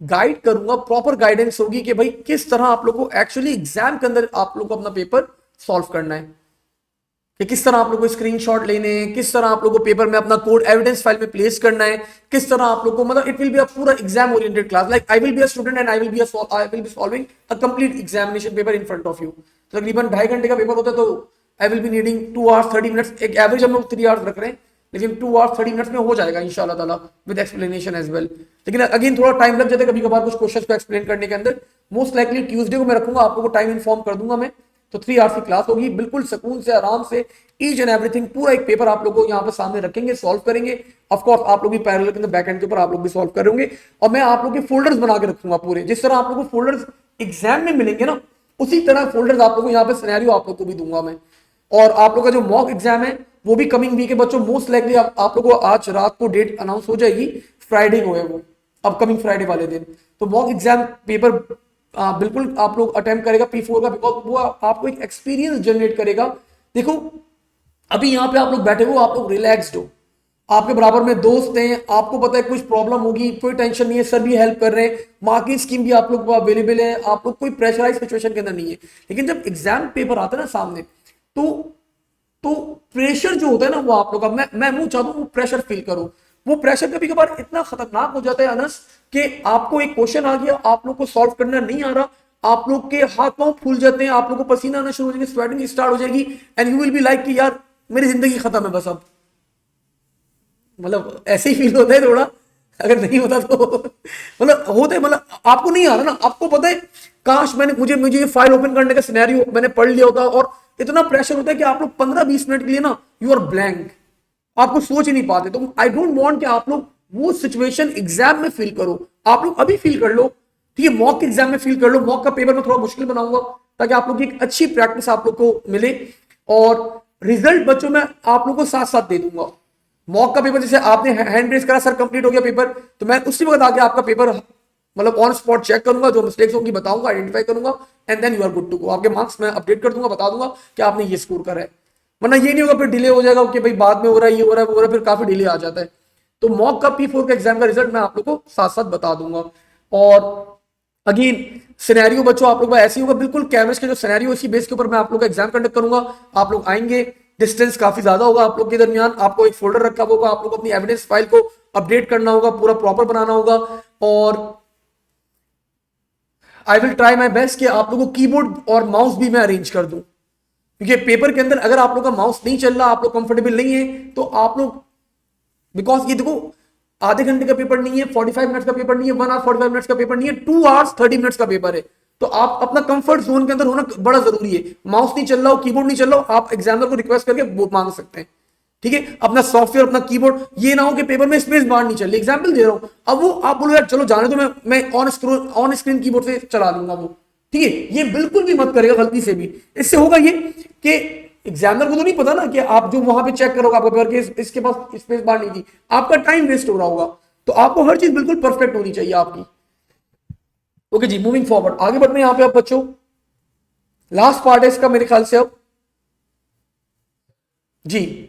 गाइड करूंगा, प्रॉपर गाइडेंस होगी कि भाई किस तरह आप लोग को एक्चुअली एग्जाम के अंदर आप लोग को अपना पेपर सॉल्व करना है, कि किस तरह आप लोग को स्क्रीनशॉट लेने हैं, किस तरह आप लोग को पेपर में अपना कोड एविडेंस फाइल में प्लेस करना है, किस तरह आप लोग को, मतलब इट विल बी अ पूरा exam oriented class, like I will be a student and I will be solving a complete examination paper in front of you. तकरीबन 2.5 घंटे का पेपर होता है, तो I will be needing 2 hours 30 minutes, एक average हम लोग 3 आवर्स रख रहे हैं, लेकिन 2 आवर्स 30 मिनट्स में हो जाएगा इंशाल्लाह ताला विद एक्सप्लेनेशन एज वेल। लेकिन अगेन थोड़ा टाइम लग जाता है कभी कभार कुछ क्वेश्चंस को एक्सप्लेन करने के अंदर। मोस्ट लाइकली ट्यूसडे को मैं रखूंगा, आप लोगों को टाइम इन्फॉर्म कर दूंगा मैं, तो 3 आवर्स की क्लास होगी, बिल्कुल सुकून से आराम से ईच एंड एवरीथिंग पूरा एक पेपर आप लोगों को यहाँ पे सामने रखेंगे, सॉल्व करेंगे। ऑफ कोर्स आप लोग भी पैरेलल के अंदर बैक एंड के ऊपर आप लोग भी सॉल्व करेंगे, और मैं आप लोग के फोल्डर्स बना के रखूंगा पूरे, जिस तरह आप लोग को फोल्डर्स एग्जाम में मिलेंगे ना, उसी तरह फोल्डर्स आप लोग को यहाँ पे सिनेरियो आप लोग को भी दूंगा मैं। और आप लोग का जो मॉक एग्जाम है वो भी कमिंग वीक है बच्चों, मोस्ट लाइकली आप लोग को आज रात को डेट अनाउंस हो जाएगी, फ्राइडे को है वो, अपकमिंग फ्राइडे वाले दिन। तो मॉक एग्जाम पेपर बिल्कुल आप लोग अटेम्प्ट करेगा P4 का, बिकॉज वो आपको एक एक्सपीरियंस जनरेट करेगा। देखो अभी यहाँ पे आप लोग बैठे हो, आप लोग रिलैक्स्ड हो, आपके बराबर में दोस्त हैं, आपको पता है कुछ प्रॉब्लम होगी, कोई टेंशन नहीं है, सर भी हेल्प कर रहे हैं, मार्किंग स्कीम भी आप लोग को अवेलेबल है, आप लोग कोई प्रेशराइज सिचुएशन के अंदर नहीं है। लेकिन जब एग्जाम पेपर आता है ना सामने, तो प्रेशर जो होता है ना वो आप लोग का, मैं वो चाहता हूँ वो प्रेशर फील करो। वो प्रेशर कभी कभार इतना खतरनाक हो जाता है अनस, कि आपको एक क्वेश्चन आ गया, आप लोग को सॉल्व करना नहीं आ रहा, आप लोग के हाथ पांव फूल जाते हैं, आप लोग को पसीना आना शुरू हो जाएगी, स्वेटिंग स्टार्ट हो जाएगी, and you will be like कि यार मेरी जिंदगी खत्म है बस अब, मतलब ऐसे ही फील होता है थोड़ा, अगर नहीं होता तो मतलब होता है, मतलब आपको नहीं आ रहा ना, आपको पता है काश मुझे ये फाइल ओपन करने का सिनेरियो मैंने पढ़ लिया होता, और इतना प्रेशर होता है कि आप लोग 15-20 मिनट के लिए ना यू आर ब्लैंक, आपको सोच ही नहीं पाते। तो आई डोंट वांट कि आप लोग वो सिचुएशन एग्जाम में फील करो, आप लोग अभी फील कर लो, ठीक है, मॉक एग्जाम में फील कर लो, मॉक का पेपर में थोड़ा मुश्किल बनाऊंगा ताकि आप लोग की एक अच्छी प्रैक्टिस आप लोग को मिले, और रिजल्ट बच्चों में आप लोग को साथ साथ दे दूंगा। मॉक का पेपर जैसे आपने हैंड रेज करा, सर कंप्लीट हो गया पेपर, तो मैं उसी वक्त आके आपका पेपर मतलब ऑन स्पॉट चेक करूंगा, जो मिस्टेक्स होंगी बताऊंगा, आइडेंटिफाई करूंगा, and then you are good to go. आपके मार्क्स मैं अपडेट कर दूंगा, बता दूंगा कि आपने ये स्कोर करा है, वरना ये नहीं होगा फिर डिले हो जाएगा कि भाई बाद में हो रहा है, ये हो रहा है, वो हो रहा है, फिर काफी डिले आ जाता है। तो मॉक का P4 का एग्जाम का रिजल्ट मैं आप लोग को साथ साथ बता दूंगा। और अगेन सिनेरियो बच्चों आप लोग का ऐसे ही होगा, बिल्कुल कैमरेज के जो सिनेरियो इसी बेस के ऊपर मैं आप लोग का एग्जाम कंडक्ट करूंगा। आप लोग आएंगे, डिस्टेंस काफी ज्यादा होगा आप लोग के दरमियान, आपको एक फोल्डर रखा होगा, आप लोग अपनी एविडेंस फाइल को अपडेट करना होगा, पूरा प्रॉपर बनाना होगा, और I will try my best कि आप लोगों को कीबोर्ड और माउस भी मैं अरेंज कर दूं, क्योंकि पेपर के अंदर अगर आप लोग का माउस नहीं चल रहा, आप लोग कंफर्टेबल नहीं है, तो आप लोग, बिकॉज ये देखो आधे घंटे का पेपर नहीं है, 45 मिनट्स का पेपर नहीं है, 1 आवर 45 मिनट्स का पेपर नहीं है, 2 आवर्स 30 मिनट्स का पेपर है। तो आप अपना कंफर्ट जोन के अंदर होना बड़ा जरूरी है। माउस नहीं चल रहा हो, कीबोर्ड नहीं चल रहा हो, आप एग्जामिनर को रिक्वेस्ट करके वो मांग सकते हैं, ठीक है, अपना सॉफ्टवेयर अपना कीबोर्ड, ये ना हो कि पेपर में स्पेस बार नहीं चल रही, एग्जाम्पल दे रहा हूं, अब वो आप बोलो यार चलो जाने दो, मैं ऑन स्क्रीन कीबोर्ड से चला लूंगा वो, ठीक है, ये बिल्कुल भी मत करेगा गलती से भी। इससे होगा ये कि एग्जामिनर को तो नहीं पता ना कि आप जो वहां पे चेक करोगे आपका पेपर के इसके पास स्पेस बार नहीं थी, आपका टाइम वेस्ट हो रहा होगा। तो आपको हर चीज बिल्कुल परफेक्ट होनी चाहिए आपकी। ओके जी, मूविंग फॉरवर्ड, आगे बढ़ते हैं यहाँ पे अब बच्चों, लास्ट पार्ट है इसका मेरे ख्याल से अब जी।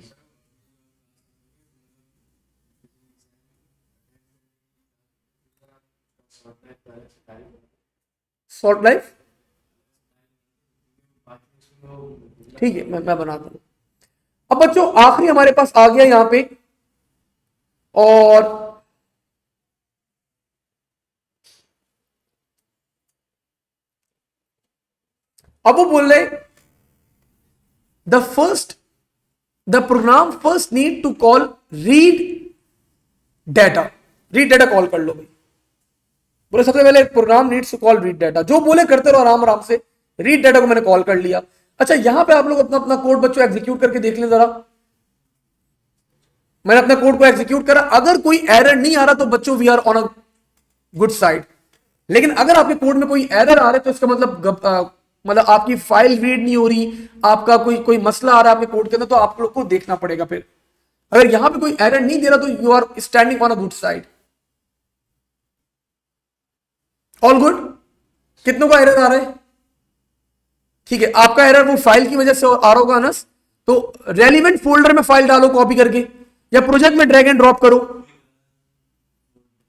शॉर्ट लाइफ, ठीक है, मैं बनाता हूं। अब बच्चों आखिरी हमारे पास आ गया यहां पे, और अब वो बोल रहे the program first need to call read data. Read data call कर लो भाई। बोले सबसे पहले program needs to call read data, जो बोले करते रहो आराम आराम से। रीड डाटा को मैंने कॉल कर लिया। अच्छा यहां पे आप लोग अपना अपना कोड बच्चों एग्जीक्यूट करके देख लें जरा। मैंने अपना कोड को एग्जीक्यूट करा, अगर कोई एरर नहीं आ रहा तो बच्चों we are on a good side. लेकिन अगर आपके कोड में कोई एरर आ रहा है तो इसका मतलब आपकी फाइल रीड नहीं हो रही, आपका कोई कोई मसला आ रहा है आपके कोड के अंदर, तो आप लोग को देखना पड़ेगा फिर। अगर यहां पे कोई एरर नहीं दे रहा तो you are standing on a good side. All good. कितनों का एरर आ रहा है? ठीक है, आपका एरर वो फाइल की वजह से आ रहा होगा अनस, तो रेलिवेंट फोल्डर में फाइल डालो कॉपी करके, या प्रोजेक्ट में ड्रैग एंड ड्रॉप करो।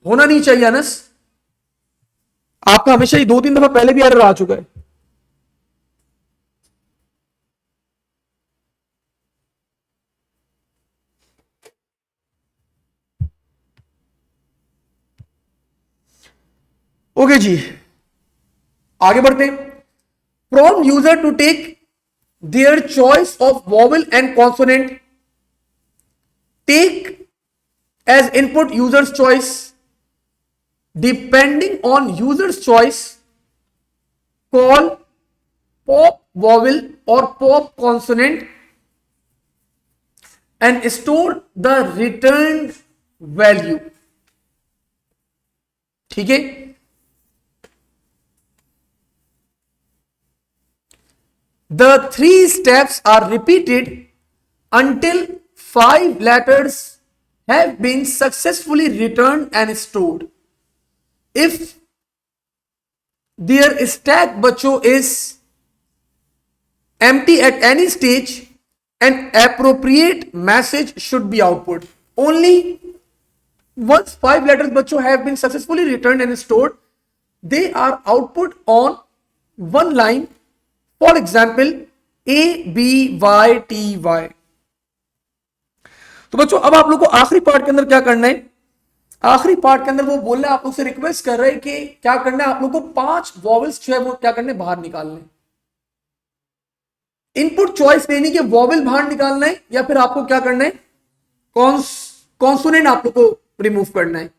होना नहीं चाहिए अनस, आपका हमेशा ही 2-3 दफा पहले भी एरर आ चुका है। ओके जी, आगे बढ़ते हैं। prompt user to take their choice of vowel and consonant, take as input user's choice, depending on user's choice call pop vowel or pop consonant and store the returned value। ठीक है, the 3 steps are repeated until 5 letters have been successfully returned and stored। if their stack बच्चों is empty at any stage, an appropriate message should be output। only once 5 letters बच्चों have been successfully returned and stored, they are output on one line। For example ABYTY। तो बच्चों अब आप लोग को आखिरी part के अंदर क्या करना है? आखिरी पार्ट के अंदर वो बोल रहे हैं, आप लोग से रिक्वेस्ट कर रहे हैं कि क्या करना है, आप लोग को 5 वॉवल्स जो है वो क्या करने, बाहर निकालने। इनपुट चॉइस लेनी कि वॉवल बाहर निकालना है या फिर आपको क्या करना है, कॉन्सोनेंट आप लोग को रिमूव करना है।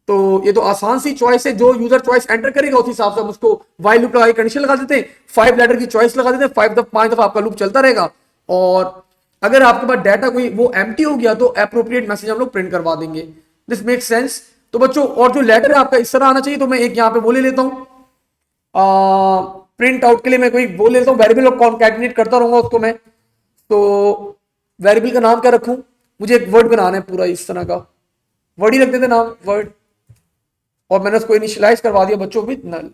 तो ये तो आसान सी चॉइस है, जो यूजर चॉइस एंटर करेगा उस हिसाब से हम उसको वाइल लूप लगा कंडीशन लगा देते हैं, 5 लेटर की चॉइस लगा देते हैं, 5 दफा आपका लूप चलता रहेगा। और अगर आपके पास डाटा कोई वो एम्प्टी हो गया तो एप्रोप्रिएट मैसेज हम लोग प्रिंट करवा देंगे। This make sense. तो बच्चों और जो लेटर है आपका इस तरह आना चाहिए, तो मैं एक यहाँ पे वो ले लेता हूँ, प्रिंट आउट के लिए मैं कोई वो ले लेता हूँ, वेरिएबल और कॉन्कैटिनेट करता रहूंगा उसको मैं। तो वेरिएबल का नाम क्या रखूं, मुझे एक वर्ड बनाना है पूरा इस तरह का, वर्ड ही रख देते नाम वर्ड, और मैंने उसको इनिशियलाइज करवा दिया बच्चों with null.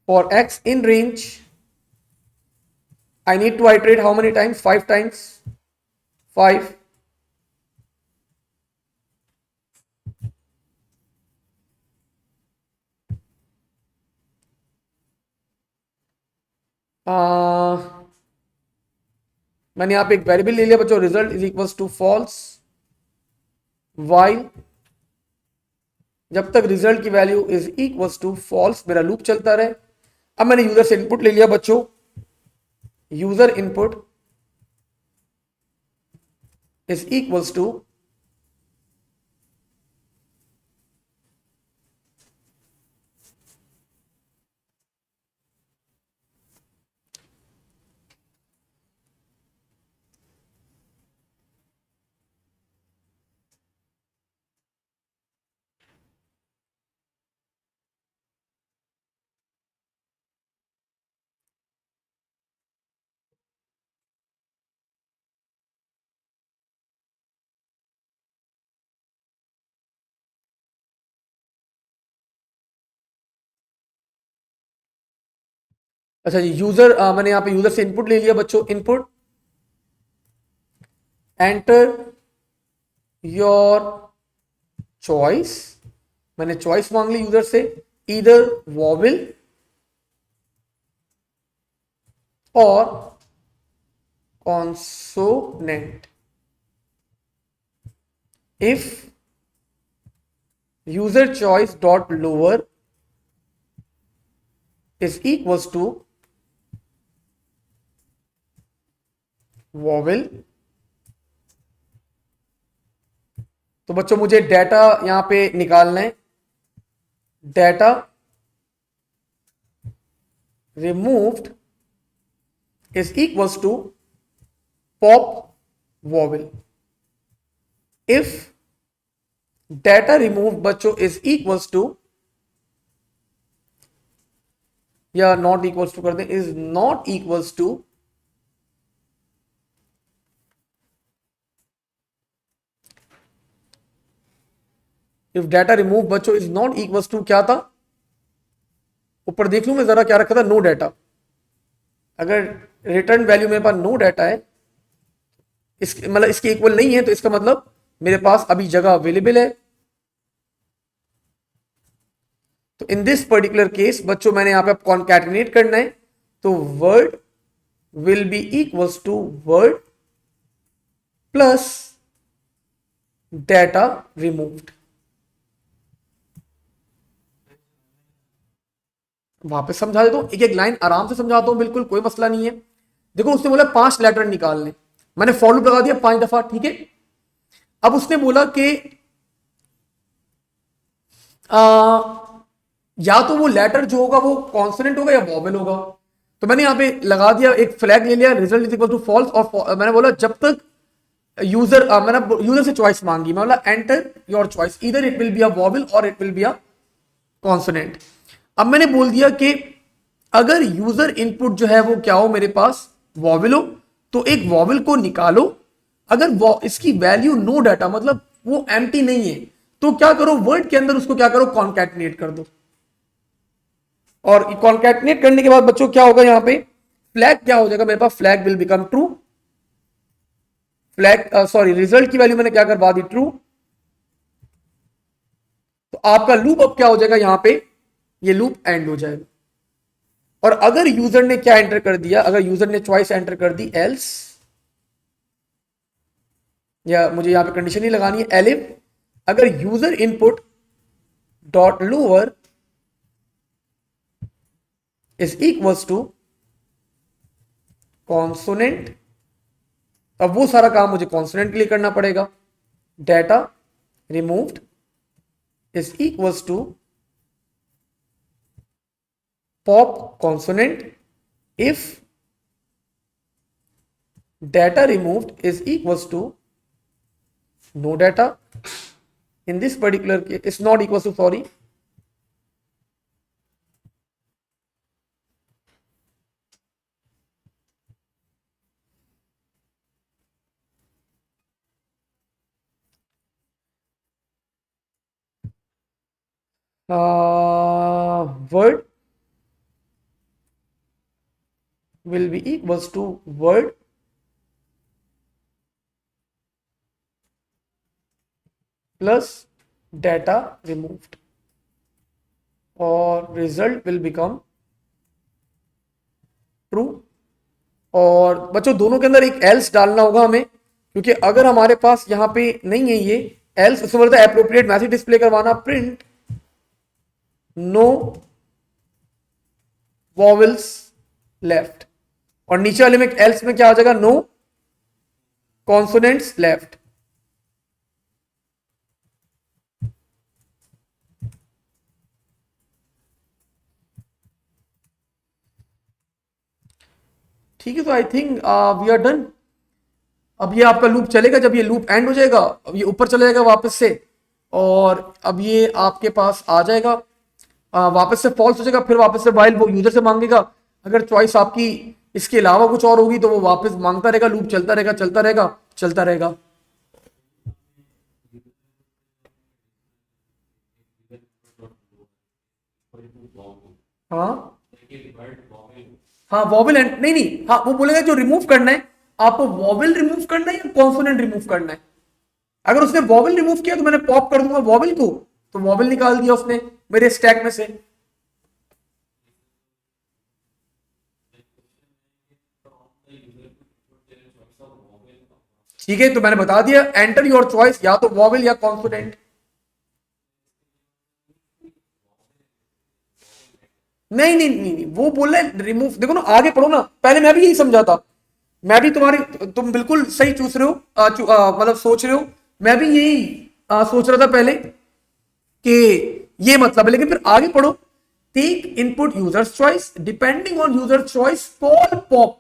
For x in range, I need to iterate how many times? 5 times. 5. मैंने यहाँ पे एक वेरिएबल ले लिया बच्चों, result is equals to false, while जब तक रिजल्ट की value is equals to false मेरा लूप चलता रहे। अब मैंने यूजर से इनपुट ले लिया बच्चों, user input is equals to अच्छा जी यूजर, मैंने यहाँ पे यूजर से इनपुट ले लिया बच्चों, इनपुट एंटर योर चॉइस, मैंने चॉइस मांग ली यूजर से, इधर वॉवल और consonant. If user choice dot lower is equals to vowel. तो बच्चों मुझे डाटा यहां पे निकालना है। Data removed is equals to pop vowel. If data remove बच्चों इज इक्वल्स टू, या नॉट इक्वल्स टू कर दें, is not equals to if data remove बच्चों इज नॉट इक्वल्स टू, क्या था ऊपर देख लूं मैं जरा, क्या रखा था, नो डाटा। अगर रिटर्न वैल्यू मेरे पास नो डाटा है, इसके मतलब इसके इक्वल नहीं है, तो इसका मतलब मेरे पास अभी जगह अवेलेबल है। तो इन दिस पर्टिकुलर केस बच्चों मैंने यहां पे कॉन्कैटिनेट करना है, तो word will be equals to word plus data removed. वापस समझा देता हूं, एक एक लाइन आराम से समझाता हूं, बिल्कुल कोई मसला नहीं है। देखो उसने बोला 5 लेटर निकालने, मैंने फॉर लूप लगा दिया 5 दफा, ठीक है। अब उसने बोला कि या तो वो लेटर जो होगा वो कॉन्सोनेंट होगा या वॉवेल होगा। तो मैंने यहां पे लगा दिया, एक फ्लैग ले लिया, result is equal to false, और मैंने बोला जब तक मैंने यूजर से चॉइस मांगी, मैं बोला एंटर योर चॉइस, इधर it will be a vowel और it will be a consonant. अब मैंने बोल दिया कि अगर यूजर इनपुट जो है वो क्या हो, मेरे पास वॉवेल हो, तो एक वॉवेल को निकालो। अगर इसकी वैल्यू नो डाटा, मतलब वो एम्प्टी नहीं है, तो क्या करो, वर्ड के अंदर उसको क्या करो, कॉन्कैटिनेट कर दो। और कॉन्कैटिनेट करने के बाद बच्चों क्या होगा, यहां पे फ्लैग क्या हो जाएगा मेरे पास, flag will become true. Flag sorry, result की वैल्यू मैंने क्या करवा दी, ट्रू। तो आपका लूप अब क्या हो जाएगा, यहां पे ये लूप एंड हो जाएगा। और अगर यूजर ने क्या एंटर कर दिया, अगर यूजर ने चॉइस एंटर कर दी एल्स, या मुझे यहां पे कंडीशन ही लगानी है एलिफ, अगर user input dot lower is equals to consonant, अब वो सारा काम मुझे कॉन्सोनेंट के लिए करना पड़ेगा। Data removed is equals to pop consonant if data removed is equals to no data. In this particular case it's not equals to, sorry, word will be equals to word plus data removed, और result will become true. और बच्चों दोनों के अंदर एक else डालना होगा हमें, क्योंकि अगर हमारे पास यहां पे नहीं है ये एल्स, उसमें बोलता है एप्रोप्रिएट मैसेज डिस्प्ले करवाना, प्रिंट नो वॉवेल्स लेफ्ट, और नीचे वाले में एल्स में क्या आ जाएगा, नो कॉन्सोनेंट्स लेफ्ट। ठीक है, तो I think we are done. अब ये आपका लूप चलेगा, जब ये लूप एंड हो जाएगा अब ये ऊपर चला जाएगा वापस से, और अब ये आपके पास आ जाएगा, वापस से फॉल्स हो जाएगा, फिर वापस से वाइल वो यूजर से मांगेगा। अगर चॉइस आपकी इसके अलावा कुछ और होगी तो वो वापस मांगता रहेगा, लूप चलता रहेगा चलता रहेगा चलता रहेगा। हाँ हाँ, वॉवेल एंड नहीं नहीं, हाँ वो बोलेगा जो रिमूव करना है, आपको वॉवेल रिमूव करना है या कॉन्सोनेंट रिमूव करना है। अगर उसने वॉवेल रिमूव किया तो मैंने पॉप कर दूंगा वॉवेल को, तो वॉवेल निकाल दिया उसने मेरे स्टैक में से। ठीक है, तो मैंने बता दिया एंटर योर चॉइस, या तो वॉवेल या कॉन्सोनेंट। नहीं नहीं नहीं नहीं, वो बोल रहे रिमूव, देखो ना आगे पढ़ो ना, पहले मैं भी यही समझा था, मैं भी तुम बिल्कुल सही चूस रहे हो, मतलब सोच रहे हो, मैं भी यही सोच रहा था पहले कि ये मतलब है, लेकिन फिर आगे पढ़ो, take input user's choice, depending on user choice call pop.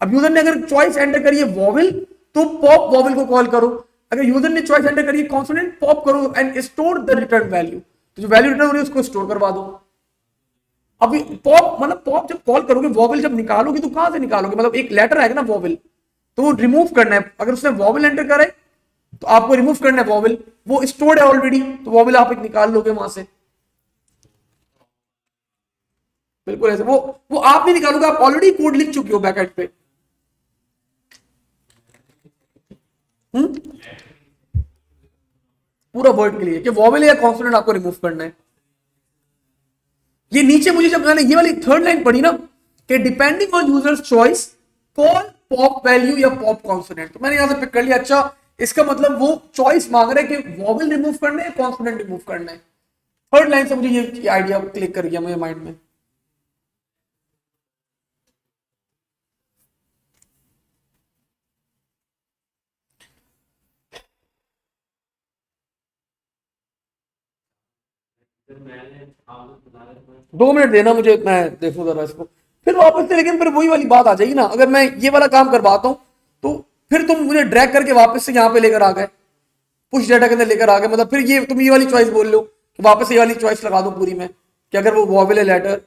अब यूजर ने अगर चॉइस एंटर करी है वॉवल, तो पॉप वॉवल को कॉल करो, अगर यूजर ने चॉइस एंटर करी है कॉन्सोनेंट, पॉप करो and store the return value, तो जो वैल्यू रिटर्न हो रही है उसको स्टोर करवा दो। अभी पॉप मतलब पॉप जब कॉल करोगे, वॉवल जब निकालोगे तो कहां से निकालोगे, मतलब एक लेटर आएगा ना वॉवल, तो वो रिमूव करना है, अगर उसने वॉवल एंटर करा है तो आपको रिमूव करना है वॉवल, वो स्टोर्ड है ऑलरेडी, तो वॉवल आप एक निकाल लोगे वहां से। बिल्कुल ऐसे, वो आप नहीं निकालोगे, आप ऑलरेडी कोड लिख चुके हो बैकएंड पे। हम्म, पूरा वर्ड के लिए कि वॉवल या कॉन्सोनेंट आपको रिमूव करना है। ये नीचे मुझे जब मैंने ये वाली थर्ड लाइन पढ़ी ना, कि depending on users choice call pop value या पॉप कॉन्सोनेंट, तो मैंने यहां से पिक कर लिया, अच्छा इसका मतलब वो चॉइस मांग रहे हैं कि वॉवल रिमूव करना है कॉन्सोनेंट रिमूव करना है। थर्ड लाइन से मुझे ये आइडिया क्लिक कर गया मेरे माइंड में। 2 मिनट देना मुझे, मैं देखूं जरा इसको, फिर वापस से, लेकिन फिर वही वाली बात आ जाएगी ना, अगर मैं ये वाला काम करवाता हूं तो फिर तुम मुझे ड्रैग करके वापस से यहाँ पे लेकर आ गए, पुश डाटा के अंदर लेकर आ गए, मतलब फिर ये तुम ये वाली चॉइस बोल लो कि वापस ये वाली चॉइस लगा दो पूरी में, कि अगर वो वॉवेल है लेटर,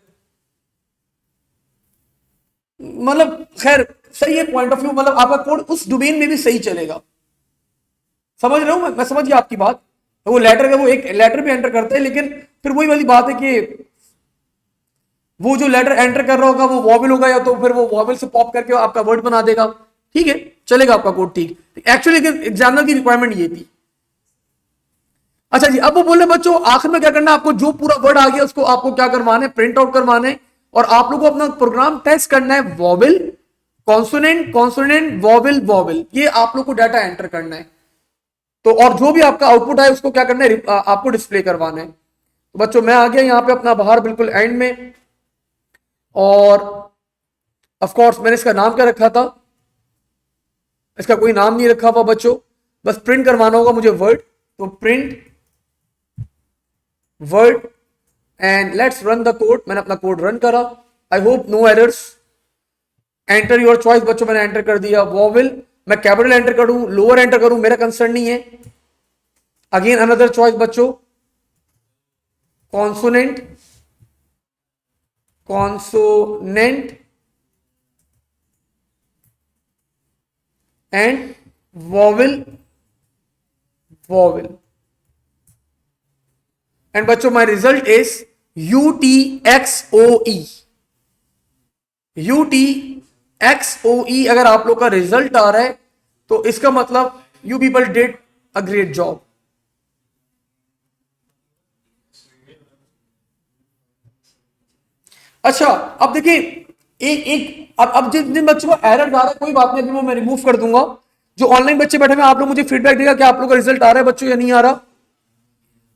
मतलब खैर सही है पॉइंट ऑफ व्यू, मतलब आपका कोड उस डोमेन में भी सही चलेगा। समझ रहा हूं मैं समझ गया आपकी बात, वो लेटर का वो एक लेटर भी एंटर करते हैं, लेकिन फिर वही वाली बात है कि वो जो लेटर एंटर कर रहा होगा वो वॉवेल होगा, या तो फिर वो वॉवेल से पॉप करके आपका वर्ड बना देगा। ठीक है, चलेगा आपका कोड ठीक, एक्चुअली एग्जामिनर की रिक्वायरमेंट ये थी। अच्छा जी, अब वो बोले बच्चों आखिर में क्या करना है, आपको जो पूरा वर्ड आ गया उसको आपको क्या करवाना है, प्रिंट आउट करवाना है, और आप लोगों को अपना प्रोग्राम टेस्ट करना है, vowel consonant consonant vowel vowel, ये आप लोग को डाटा एंटर करना है। तो और जो भी आपका आउटपुट है उसको क्या करना है, आपको डिस्प्ले करवाना है। तो बच्चों मैं आ गया यहाँ पे अपना बाहर बिल्कुल एंड में, और ऑफ कोर्स मैंने इसका नाम क्या रखा था, इसका कोई नाम नहीं रखा हुआ बच्चों, बस प्रिंट करवाना होगा मुझे वर्ड, तो print word and let's run the code. मैंने अपना कोड रन करा, I hope no errors. Enter your choice बच्चों, मैंने एंटर कर दिया वॉवेल, मैं कैपिटल एंटर करूं लोअर एंटर करूं मेरा कंसर्न नहीं है। अगेन अनदर चॉइस बच्चों, consonant consonant and vowel vowel, and बच्चों my result is UTXOE। UTXOE अगर आप लोग का रिजल्ट आ रहा है तो इसका मतलब you people did a great job. अच्छा अब देखिए, एक एक अब जिन जिन बच्चों को एरर आ रहा है कोई बात नहीं, अभी वो मैं रिमूव कर दूंगा। जो ऑनलाइन बच्चे बैठे हैं आप लोग मुझे फीडबैक देगा कि आप लोग का रिजल्ट आ रहा है बच्चों या नहीं आ रहा।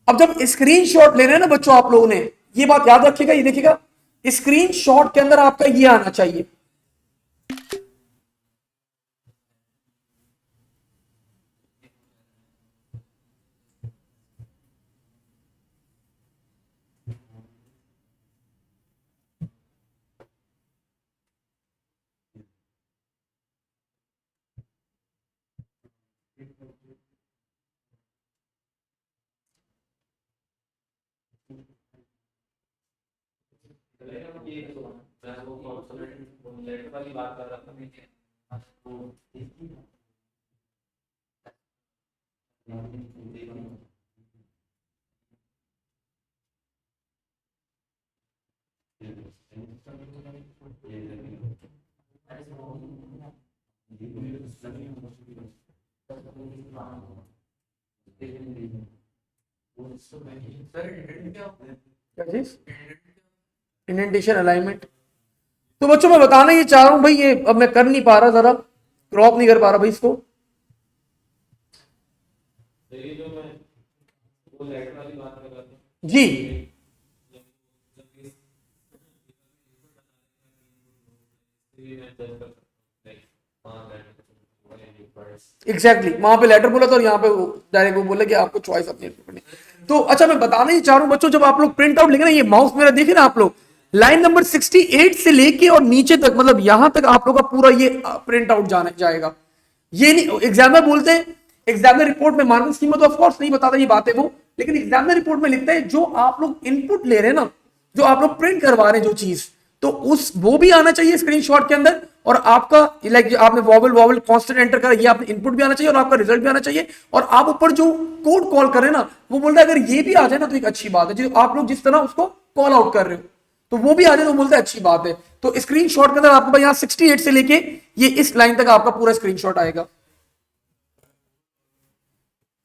अब जब स्क्रीनशॉट ले रहे हैं ना बच्चों आप लोगों ने, ये बात याद रखिएगा, ये देखिएगा स्क्रीनशॉट के अंदर आपका ये आना चाहिए। सर इंडेंट क्या होता है? क्या चीज, इंडेंटेशन अलाइनमेंट, तो बच्चों मैं बताना ये चाह रहा हूं भाई, ये अब मैं कर नहीं पा रहा, जरा क्रॉप नहीं कर पा रहा भाई इसको। जी एग्जैक्टली वहां पे लेटर बोला था और यहाँ पे डायरेक्ट वो बोला कि आपको चॉइस अपनी करनी। तो अच्छा मैं बताना ही चाह रहा हूँ बच्चों, जब आप लोग प्रिंट आउट लिखे ना, ये माउस मेरा देखे ना आप लोग, लाइन नंबर 68 से लेके और नीचे तक, मतलब यहां तक आप लोग का पूरा ये प्रिंट आउट जाने जाएगा। ये नहीं एग्जामिनर बोलते हैं, एग्जामिनर रिपोर्ट में मार्किंग स्कीम में तो ऑफकोर्स नहीं बताता ये बातें वो, लेकिन एग्जामिनर रिपोर्ट में लिखता है जो आप लोग इनपुट ले रहे हैं ना, जो आप लोग प्रिंट करवा रहे हैं जो चीज, तो उस वो भी आना चाहिए स्क्रीनशॉट के अंदर, और आपका लाइक आपने वॉवल वॉवल कांस्टेंट एंटर करा, ये आपने इनपुट भी आना चाहिए और आपका रिजल्ट भी आना चाहिए, और आप ऊपर जो कोड कॉल कर रहे हैं ना, वो बोल रहा है अगर ये भी आ जाए ना तो एक अच्छी बात है, जो आप लोग जिस तरह उसको कॉल आउट कर रहे हो तो वो भी आ जाए तो बोलते हैं अच्छी बात है। तो स्क्रीनशॉट के अंदर आपके पास यहाँ 68 से लेके ये इस लाइन तक आपका पूरा स्क्रीनशॉट आएगा।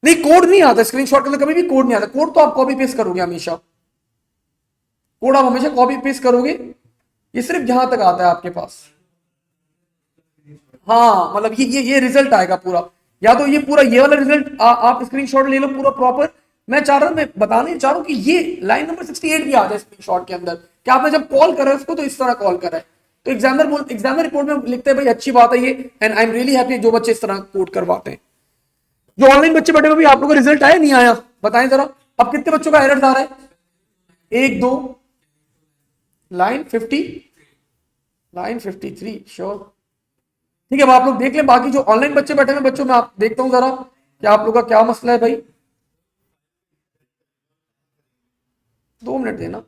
नहीं कोड नहीं आता स्क्रीनशॉट के अंदर, कभी भी कोड नहीं आता, कोड तो आप कॉपी पेस्ट करोगे हमेशा, कोड आप हमेशा कॉपी पेस्ट करोगे, ये सिर्फ यहां तक आता है आपके पास। हाँ मतलब ये रिजल्ट आएगा पूरा, या तो ये पूरा ये वाला रिजल्ट आप स्क्रीनशॉट ले लो पूरा प्रॉपर। मैं बताने चाह रहा हूं कि ये लाइन नंबर 68 भी आ जाए स्क्रीनशॉट के अंदर, कि आपने जब कॉल करा है उसको तो इस तरह कॉल करा है, तो एग्जामिनर रिपोर्ट में लिखते हैं भाई अच्छी बात है ये, and I am really happy जो बच्चे इस तरह कोड करवाते हैं। जो ऑनलाइन बच्चे बैठे हुए भी आप लोगों का रिजल्ट आया नहीं आया बताएं जरा, अब कितने बच्चों का एरर आ रहा है? 1 2 लाइन 50 लाइन 53 श्योर, ठीक है। अब आप लोग देख लें, बाकी जो ऑनलाइन बच्चे बैठे हुए बच्चों में आप देखता हूं जरा कि आप लोग का क्या मसला है भाई, 2 मिनट देना।